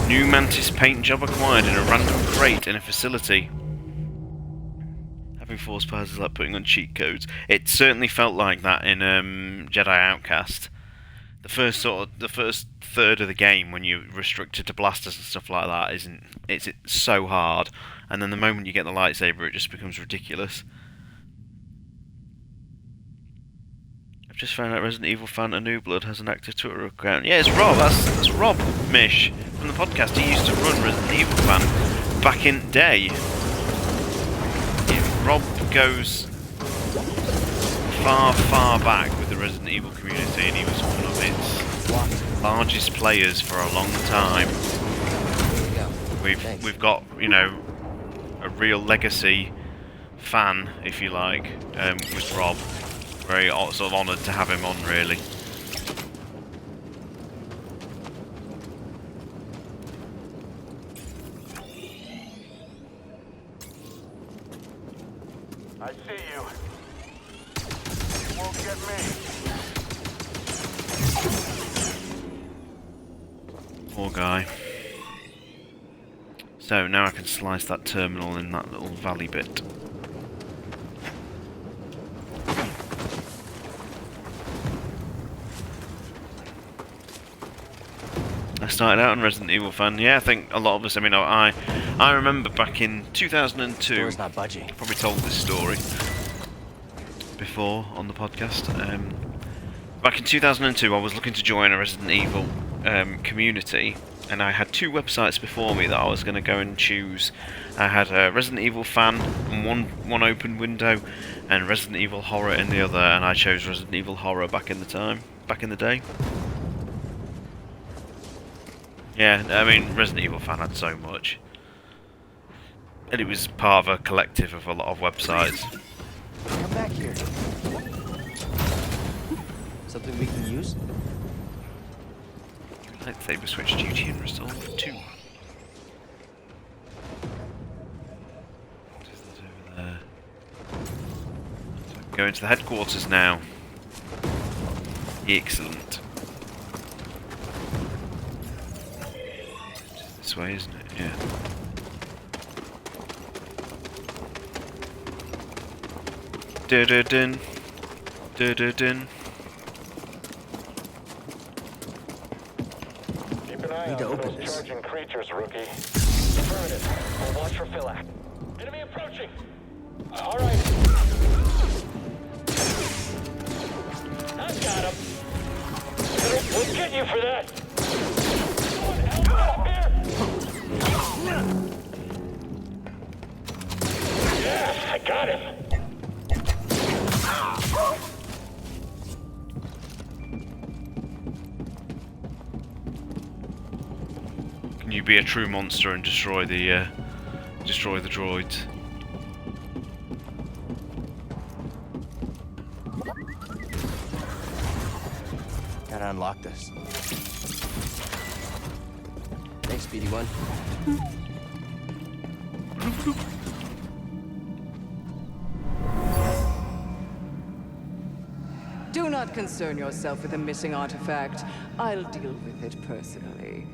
New Mantis paint job acquired in a random crate in a facility. Having force powers is like putting on cheat codes. It certainly felt like that in Jedi Outcast. The first third of the game, when you're restricted to blasters and stuff like that, it's so hard. And then the moment you get the lightsaber, it just becomes ridiculous. I've just found out Resident Evil fan New Blood has an active Twitter account. Yeah, it's Rob. That's Rob Mish from the podcast. He used to run Resident Evil fan back in the day. Yeah, Rob goes far back with the Resident Evil community, and he was one of its largest players for a long time. We've got, you know, a real legacy fan, if you like, with Rob. Very sort of honoured to have him on, really. I see you. You won't get me. Poor guy. So now I can slice that terminal in that little valley bit. I started out on Resident Evil fan. Yeah, I think a lot of us. I mean, I remember back in 2002. Door's not budging. Probably told this story before on the podcast. Back in 2002, I was looking to join a Resident Evil community, and I had two websites before me that I was going to go and choose. I had a Resident Evil fan in one open window, and Resident Evil Horror in the other, and I chose Resident Evil Horror back in the day. Yeah, I mean, Resident Evil fan had so much, and it was part of a collective of a lot of websites. Come back here. Something we can use? Lightsaber switch duty and resolve 2. What is that over there? So I can go into the headquarters now. Excellent. It's this way, isn't it? Yeah. Dun-dun-dun. Dun-dun-dun. Keep an eye Need out to for open those this. charging creatures, rookie. Affirmative. We'll watch for Philac. Enemy approaching! All right. I've got him. We'll get you for that! Someone help me up here! Yes, I got him! Can you be a true monster and destroy the droids? Gotta unlock this. Thanks, BD1. Do not concern yourself with the missing artifact. I'll deal with it personally.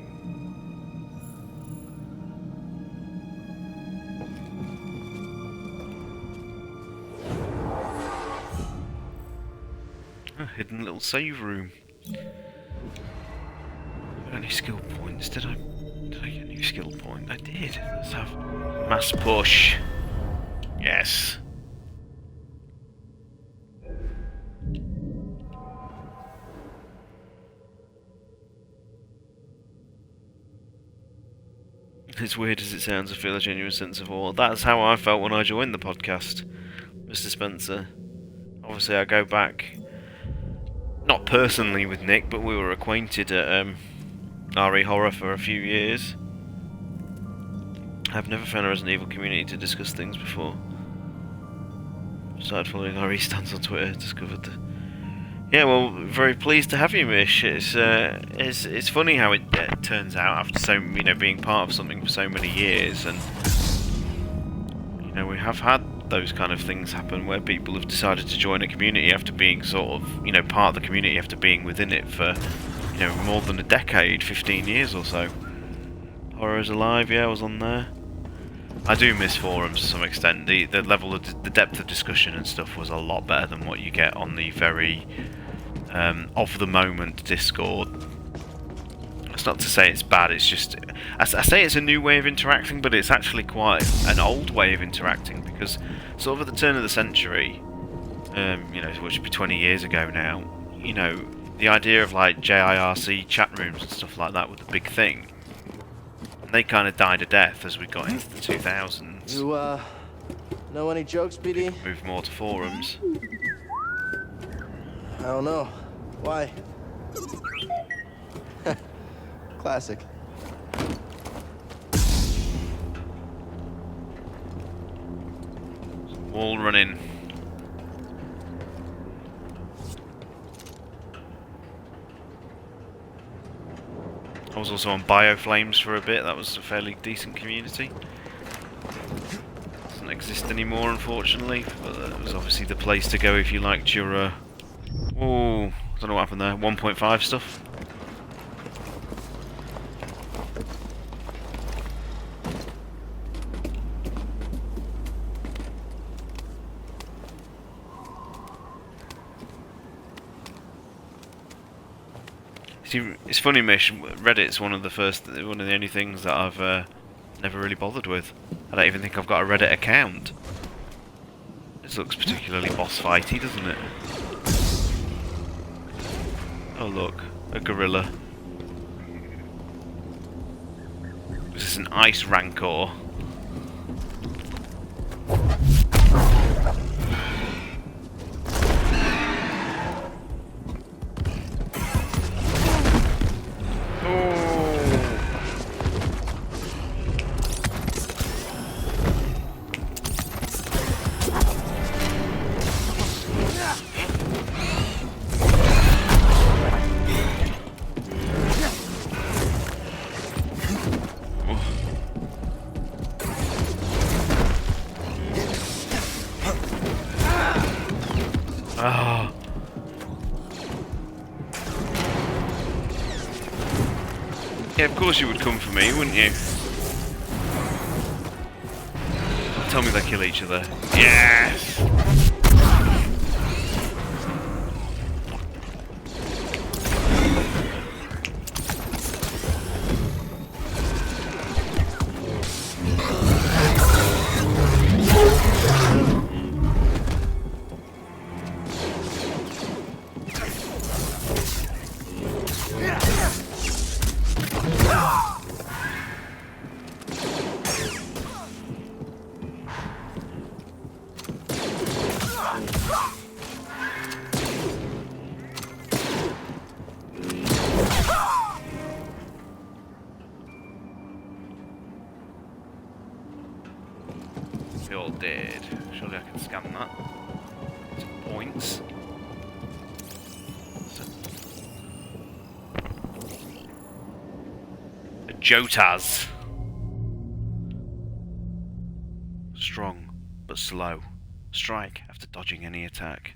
A hidden little save room. Any skill points? Did I get a new skill point? I did. Let's have mass push. Yes. As weird as it sounds, I feel a genuine sense of awe. That's how I felt when I joined the podcast, Mr. Spencer. Obviously, I go back, not personally with Nick, but we were acquainted at RE Horror for a few years. I've never found a Resident Evil community to discuss things before. Started following RE stands on Twitter, discovered the... Yeah, well, very pleased to have you, Mish. It's funny how it turns out after being part of something for so many years, and we have had those kind of things happen where people have decided to join a community after being sort of part of the community after being within it for more than a decade, 15 years or so. Horror is Alive, yeah, I was on there. I do miss forums to some extent. The level of the depth of discussion and stuff was a lot better than what you get on the very of the moment Discord. It's not to say it's bad, it's just I say it's a new way of interacting, but it's actually quite an old way of interacting, because sort of at the turn of the century, which would be 20 years ago now, the idea of like JIRC chat rooms and stuff like that was a big thing. And they kind of died a death as we got into the 2000s. You, know any jokes, BD? Moved more to forums. I don't know. Why? Classic. Wall running. I was also on Bioflames for a bit. That was a fairly decent community. Doesn't exist anymore, unfortunately, but it was obviously the place to go if you liked your oh, I don't know what happened there. 1.5 stuff. See, it's funny, Mish. Reddit's one of the only things that I've never really bothered with. I don't even think I've got a Reddit account. This looks particularly boss fighty, doesn't it? Oh look, a gorilla. This is an ice rancor. Oh. Yeah, of course you would come for me, wouldn't you? Tell me they kill each other. Yes! We all did. Surely I can scan that. Some points. A Jotaz. Strong, but slow. Strike after dodging any attack.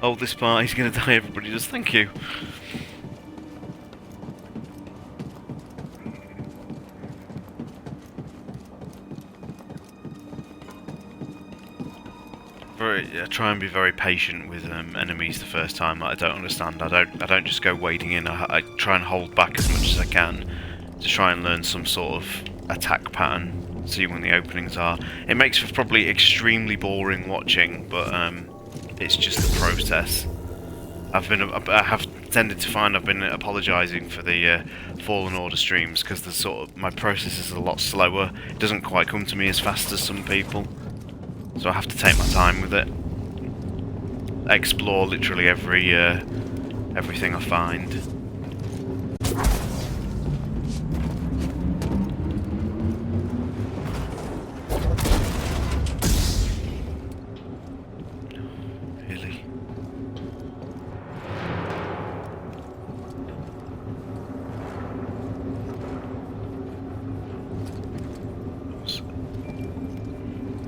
Oh, this part, he's gonna die, everybody does, thank you. I try and be very patient with enemies the first time that I don't understand. I don't just go wading in. I try and hold back as much as I can to try and learn some sort of attack pattern, see when the openings are. It makes for probably extremely boring watching, but it's just the process. I have tended to find I've been apologising for the Fallen Order streams because the my process is a lot slower. It doesn't quite come to me as fast as some people, so I have to take my time with it. Explore literally everything I find. Really?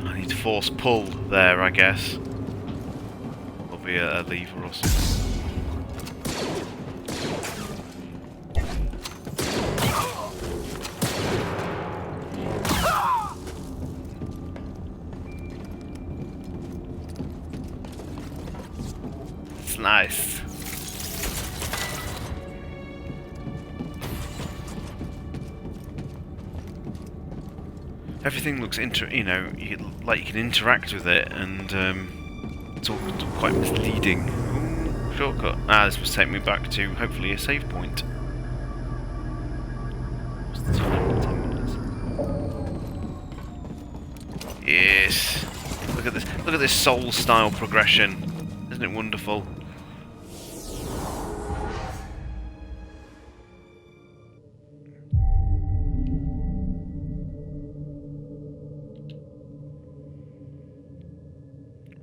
I need to force pull there, I guess. A lever or something. It's nice. Everything looks like you can interact with it, and it's all quite misleading. Ooh, shortcut. This must take me back to, hopefully, a save point. What's the time? 10 minutes. Yes! Look at this. Look at this Soul-style progression. Isn't it wonderful?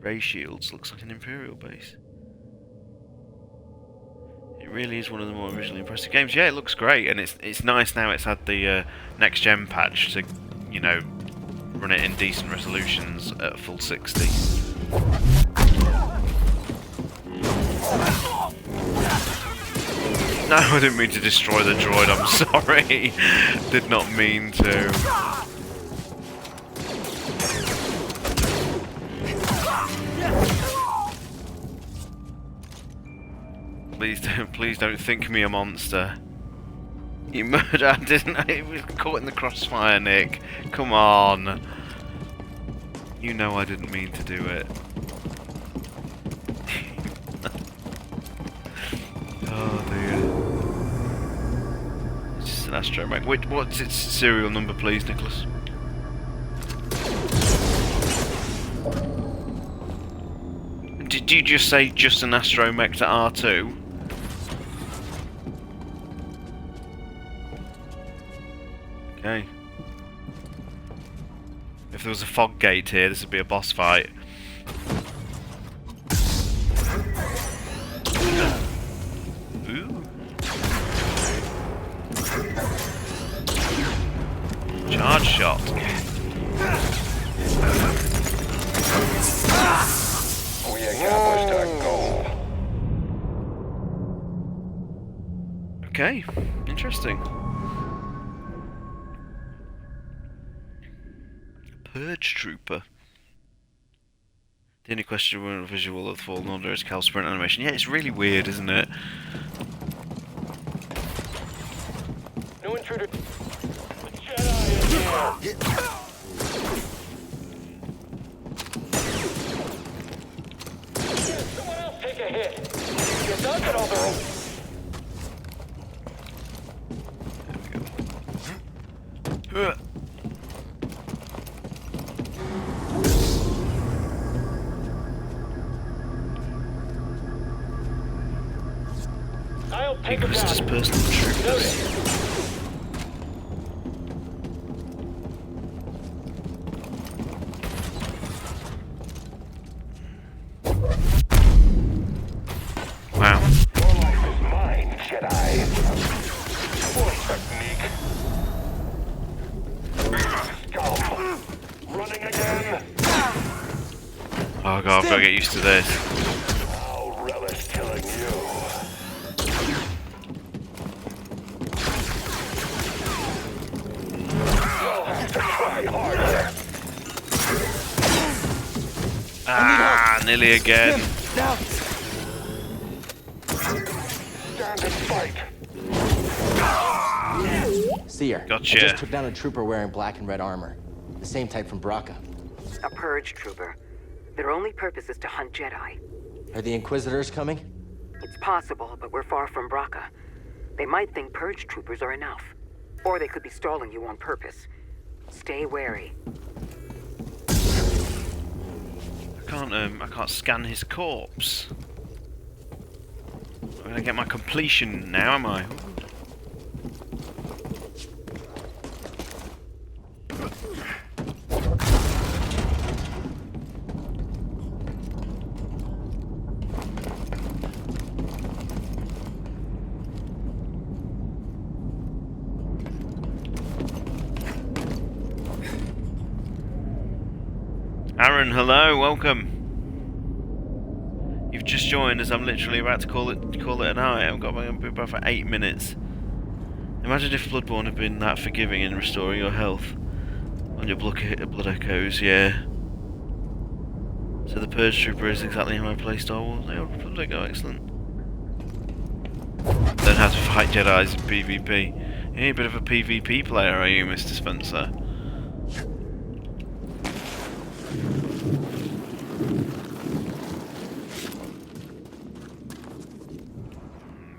Ray Shields looks like an Imperial base. It really is one of the more visually impressive games. Yeah, it looks great, and it's nice now it's had the next gen patch to, you know, run it in decent resolutions at full 60. No, I didn't mean to destroy the droid, I'm sorry. Did not mean to. Please don't think me a monster. You murder, didn't I? It was caught in the crossfire, Nick. Come on. You know I didn't mean to do it. Oh dear. It's just an astromech. Wait, what's its serial number, please, Nicholas? Did you just say just an astromech to R2? Okay. If there was a fog gate here, this would be a boss fight. Ooh. Charge shot. We accomplished our goal. Okay, interesting. Purge Trooper. The only questionable visual of the Fallen Order is Cal's sprint animation. Yeah, it's really weird, isn't it? No intruder. Jedi in here. Someone else take a hit. You dug it all the room. I'll take it Christus down. personal troopers. Wow. Your life is mine, Jedi. What technique? Scum. Running again. Oh god, I've got to get used to this. I'll relish killing you. You'll have to try harder. Ah, nearly again. Now! Stand and fight. Seer. Gotcha. I just took down a trooper wearing black and red armor. The same type from Braca. A purge trooper. Their only purpose is to hunt Jedi. Are the Inquisitors coming? It's possible, but we're far from Braca. They might think purge troopers are enough. Or they could be stalling you on purpose. Stay wary. I can't scan his corpse. I'm gonna get my completion now, am I? Aaron, hello, welcome. You've just joined as I'm literally about to call it a night. I've got my own boot for 8 minutes. Imagine if Bloodborne had been that forgiving in restoring your health on your blood echoes, yeah. So the Purge Trooper is exactly how I play Star Wars. Oh, Republic, oh, excellent. Learn how to fight Jedi's in PvP. You're a bit of a PvP player, are you, Mr. Spencer?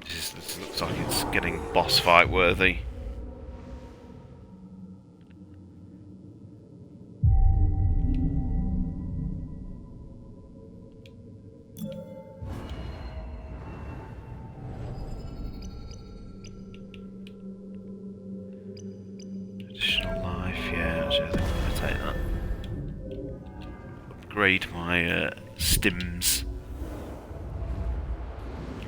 This looks like it's getting boss fight worthy. Additional life, yeah, actually I think I'm going to take that. Upgrade my stims.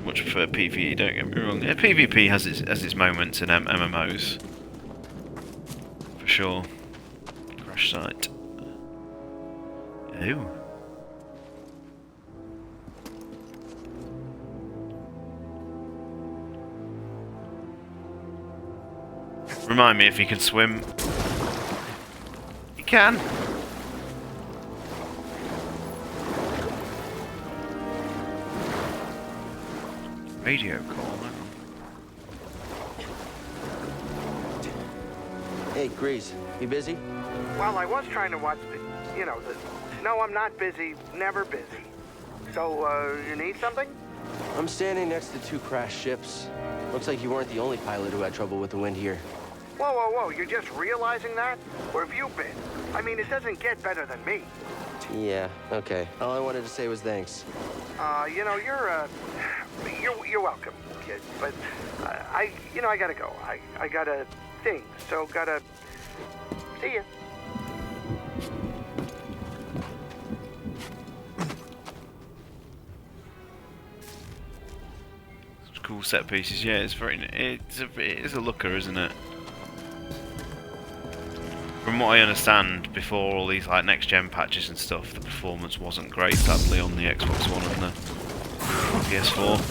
Much prefer PvE, don't get me wrong. Yeah, PvP has its moments in MMOs. For sure. Crash site. Ooh. Remind me if he can swim. He can. Radio call. Hey, Grease, you busy? Well, I was trying to watch the... No, I'm not busy. Never busy. So, you need something? I'm standing next to 2 crashed ships. Looks like you weren't the only pilot who had trouble with the wind here. Whoa, whoa, whoa, you're just realizing that? Where have you been? I mean, it doesn't get better than me. Yeah, okay. All I wanted to say was thanks. You know, you're welcome, kid. But I gotta go. I got a thing, so gotta see ya. Cool set pieces, yeah. It's a looker, isn't it? From what I understand, before all these like next gen patches and stuff, the performance wasn't great, sadly, on the Xbox One and the PS4.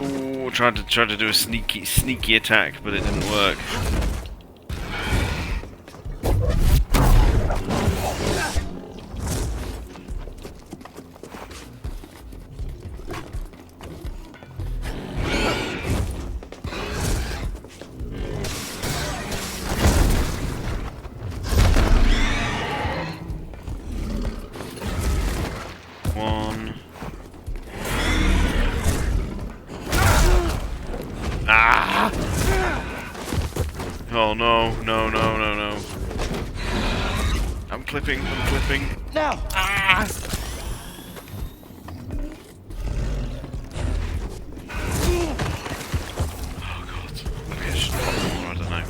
Ooh, tried to do a sneaky attack, but it didn't work. Oh no, no, no, no, no. I'm clipping. Now! Ah! Oh god. Maybe I should pop more, I don't know.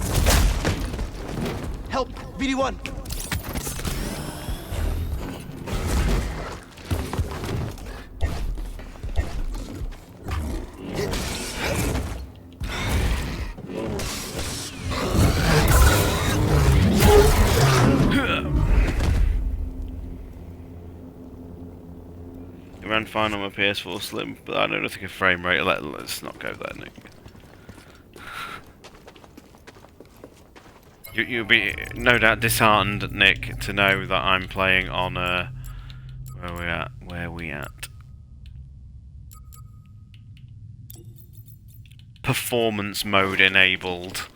Help! BD1! It ran fine on my PS4 Slim, but I don't think a frame rate. Let's not go there, Nick. You'll be no doubt disheartened, Nick, to know that I'm playing on where we at? Performance mode enabled.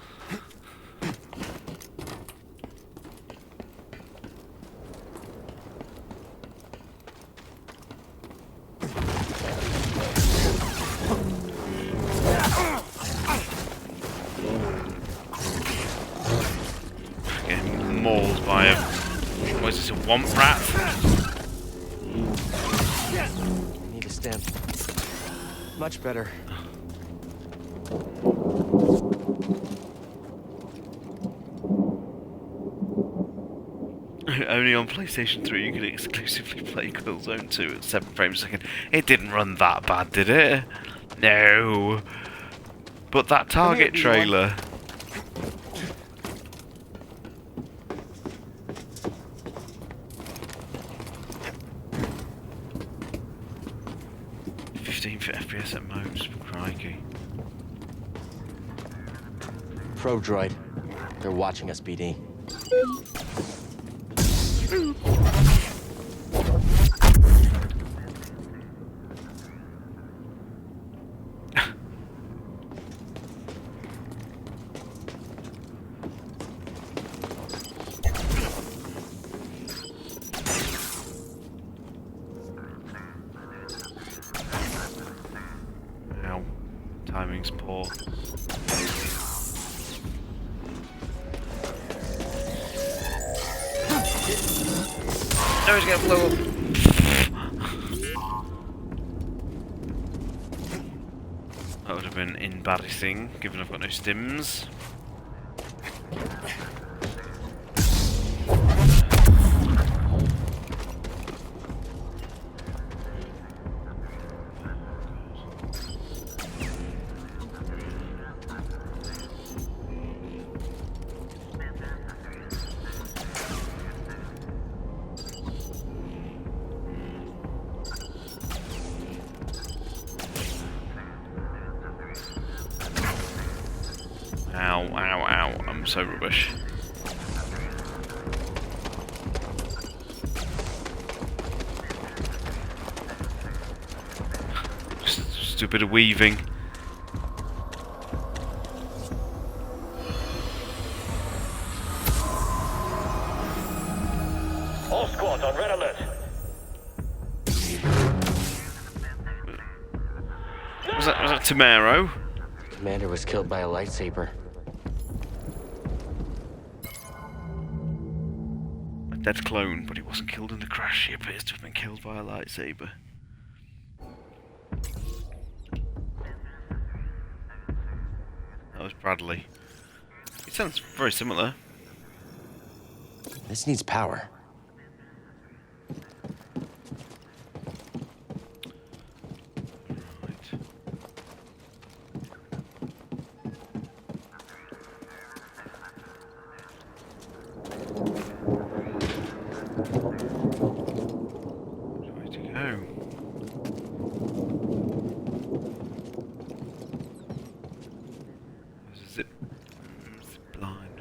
Getting mauled by a... what is this, a womp rat? I need a stem. Much better. Only on PlayStation 3 you could exclusively play Killzone 2 at 7 frames a second. It didn't run that bad, did it? No. But that Target trailer... FPS at most, crikey. Probe droid. They're watching us, BD. Ow. Timing's poor. No, he's gonna blow up. That would have been embarrassing, given I've got no stims. Ow, ow, ow, I'm so rubbish. do a bit of weaving. All squads on red alert. Was that Tamaro? The commander was killed by a lightsaber. A dead clone, but he wasn't killed in the crash. He appears to have been killed by a lightsaber. That was Bradley. It sounds very similar. This needs power. Right. Which way to go? There's a zip line.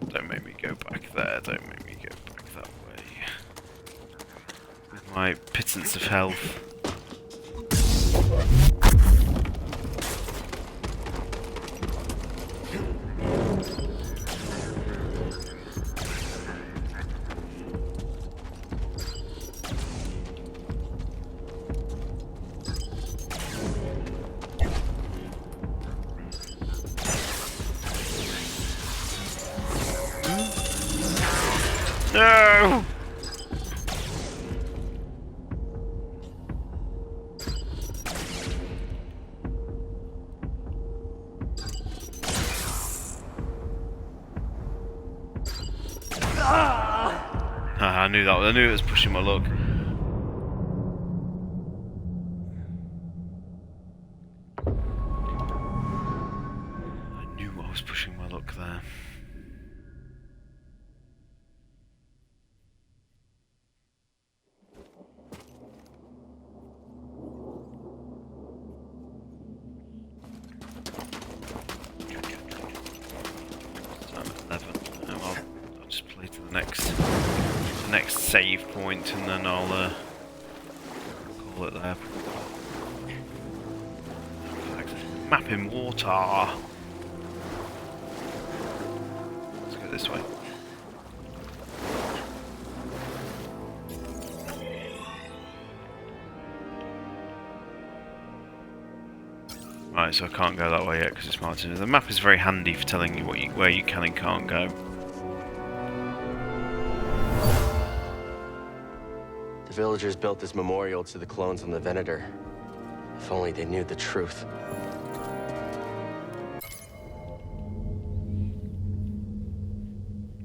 Don't make me go back there, don't make me go back that way. With my pittance of health. No! I knew that. I knew it was pushing my luck. I knew I was pushing my luck there. Time at 11. Oh, I'll just play to the next save point, and then I'll call it there. Map in water. Let's go this way. Right, so I can't go that way yet because it's marked. The map is very handy for telling you where you can and can't go. The villagers built this memorial to the clones on the Venator. If only they knew the truth.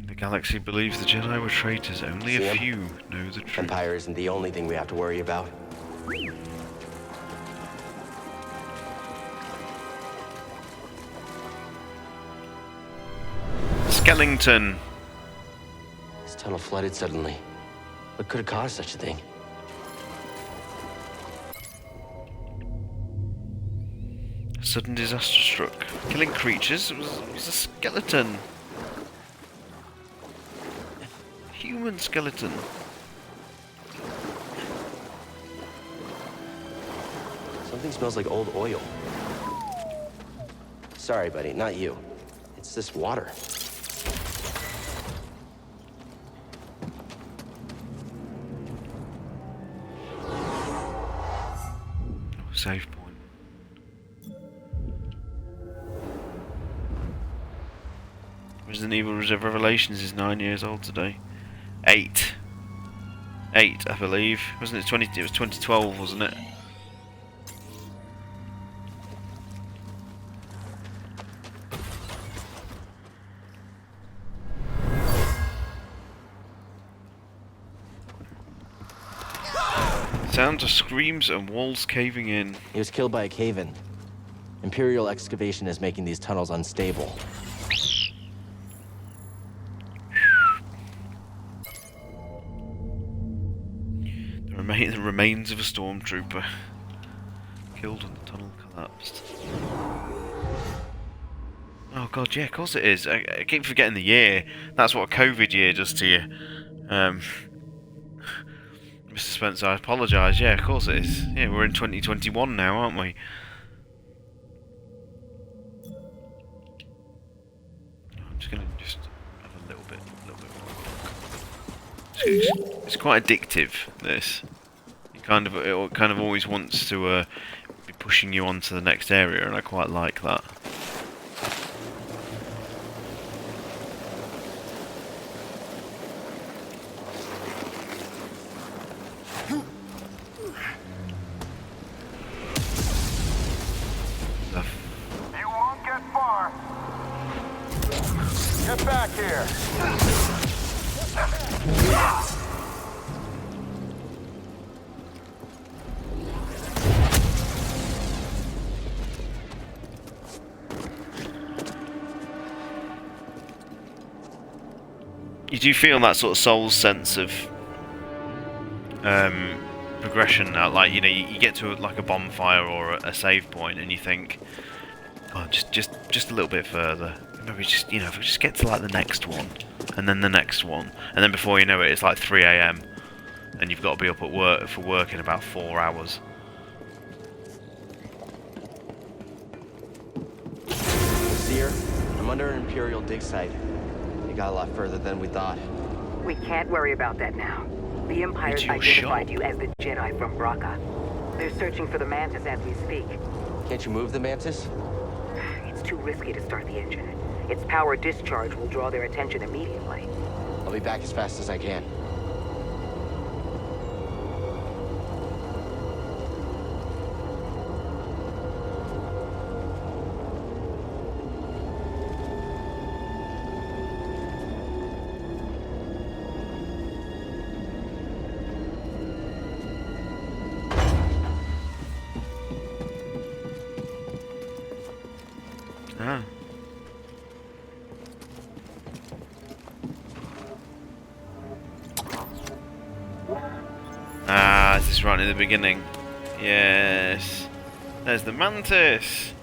The galaxy believes the Jedi were traitors. Only a few know the truth. Empire isn't the only thing we have to worry about. Skellington. This tunnel flooded suddenly. What could have caused such a thing? A sudden disaster struck. Killing creatures? It was a skeleton. Human skeleton. Something smells like old oil. Sorry, buddy, not you. It's this water. Save point. Resident Evil Revelations is 9 years old today. 8, I believe. Wasn't it 20? It was 2012, wasn't it? Sounds of screams and walls caving in. He was killed by a cave-in. Imperial excavation is making these tunnels unstable. The remains of a stormtrooper killed when the tunnel collapsed. Oh god, yeah, of course it is. I keep forgetting the year. That's what a COVID year does to you. Mr. Spencer, I apologise. Yeah, of course it is. Yeah, we're in 2021 now, aren't we? I'm just gonna have a little bit more. It's quite addictive. This, it kind of always wants to be pushing you on to the next area, and I quite like that. You won't get far. Get back here. You do feel that sort of soul sense of progression now, like, you know, you get to like a bonfire or a save point and you think, oh, just a little bit further, maybe just, you know, if we just get to like the next one and then the next one, and then before you know it, it's like 3 AM and you've got to be up at work for work in about 4 hours. Seer, I'm under an Imperial dig site. It got a lot further than we thought. We can't worry about that now. The Empire's It's your identified shop. you as the Jedi from Braca. They're searching for the Mantis as we speak. Can't you move the Mantis? It's too risky to start the engine. Its power discharge will draw their attention immediately. I'll be back as fast as I can. Ah. Ah, this is right in the beginning. Yes. There's the Mantis.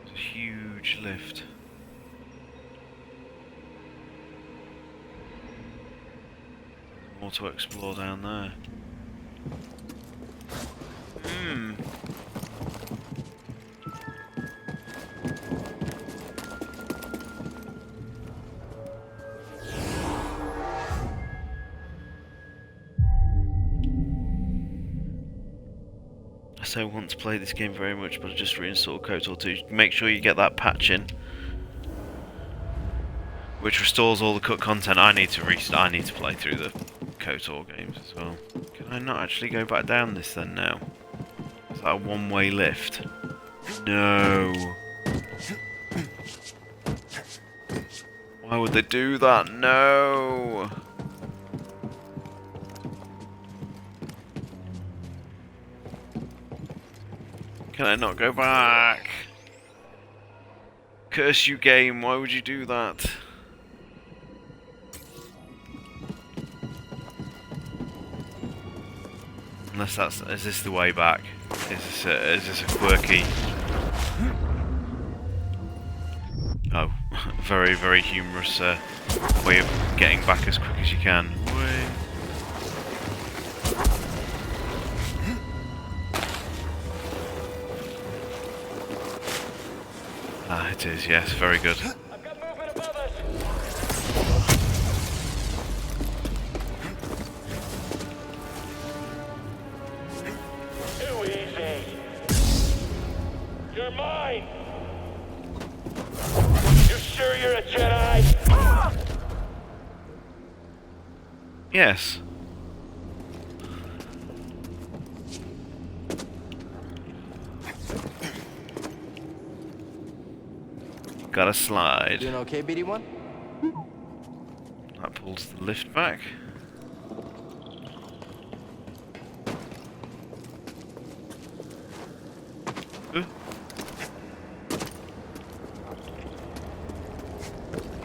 It's a huge lift. More to explore down there. I so want to play this game very much, but I just reinstalled KOTOR 2. Make sure you get that patch in, which restores all the cut content. I need to play through the KOTOR games as well. Can I not actually go back down this then now? Is that a one-way lift? No. Why would they do that? No. Can I not go back? Curse you, game. Why would you do that? Unless is this the way back? Is this a quirky? Oh, very, very humorous way of getting back as quick as you can. Way. Ah, it is, yes, very good. I've got movement above us. Too easy. You're mine. You sure you're a Jedi? Yes. Got a slide. Doing okay, BD1? That pulls the lift back.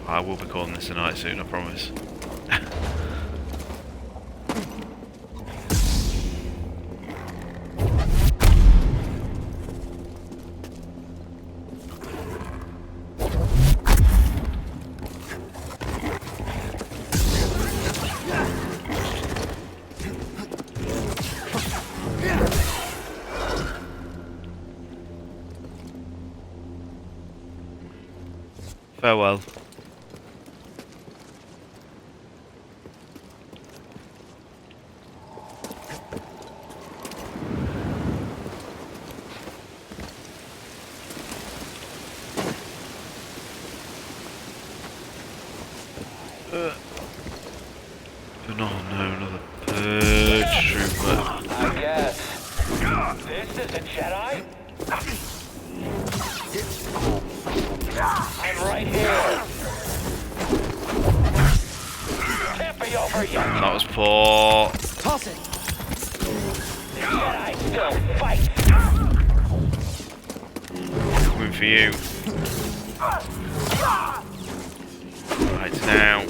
I will be calling this a night soon, I promise. Farewell. No, another purge trooper. I guess. This is a Jedi? I'm right here. Can't be over yet. That was poor. Toss it! The Jedi still fight. Coming for you. Right, now.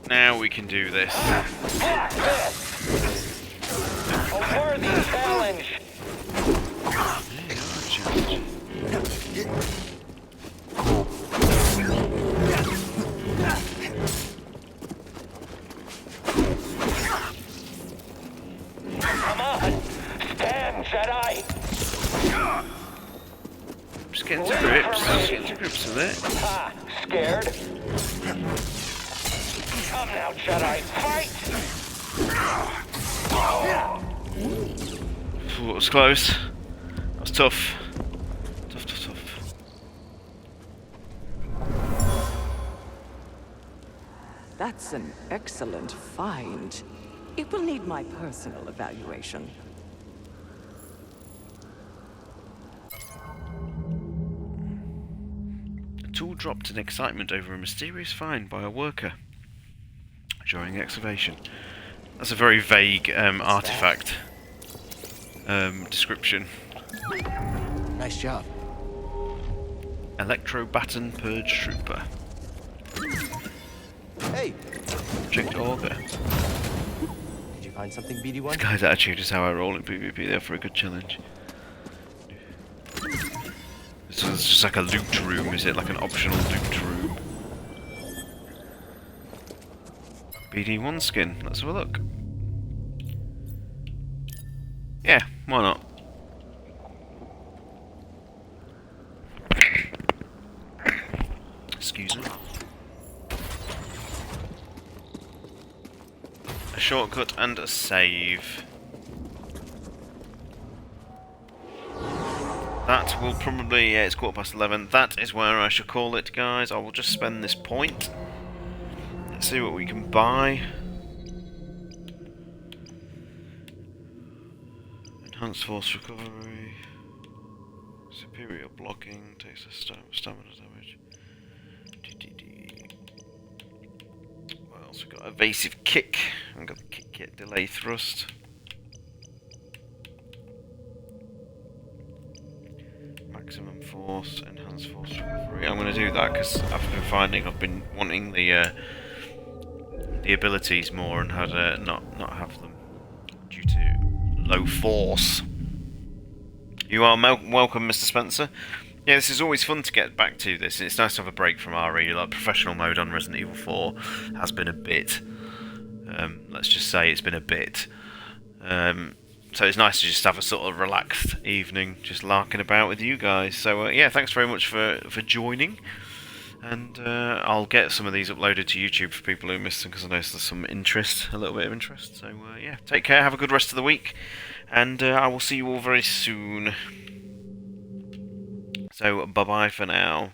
Now we can do this. Block this. A worthy challenge. Come on. Stand, Jedi. Just getting to grips. Just getting to grips with it. Ah, scared? Come now, Jedi. Fight! Ooh, that was close. That was tough. Tough. That's an excellent find. It will need my personal evaluation. A tool dropped in excitement over a mysterious find by a worker during excavation. That's a very vague artifact description. Nice job. Electro Baton Purge Trooper. Hey, Project Auger. did you find something, BD1? This guy's attitude is how I roll in PvP there for a good challenge. So it's just like a loot room, is it? Like an optional loot room. BD1 skin, let's have a look. Yeah, why not? Excuse me. A shortcut and a save. That will probably, yeah, it's 11:15. That is where I shall call it, guys. I will just spend this point. Let's see what we can buy. Enhanced force recovery. Superior blocking. Takes a stamina damage. What else we got? Evasive kick. I've got the kick kit. Delay thrust. Maximum force. Enhanced force recovery. I'm going to do that because I've been finding I've been wanting the abilities more and how to not have them due to low force. You are welcome, Mr. Spencer. Yeah, this is always fun to get back to this. It's nice to have a break from RE. Like professional mode on Resident Evil 4 has been a bit. Let's just say it's been a bit. So it's nice to just have a sort of relaxed evening, just larking about with you guys. So yeah, thanks very much for joining. And I'll get some of these uploaded to YouTube for people who missed them, because I know there's some interest, a little bit of interest. So yeah, take care, have a good rest of the week, and I will see you all very soon. So bye-bye for now.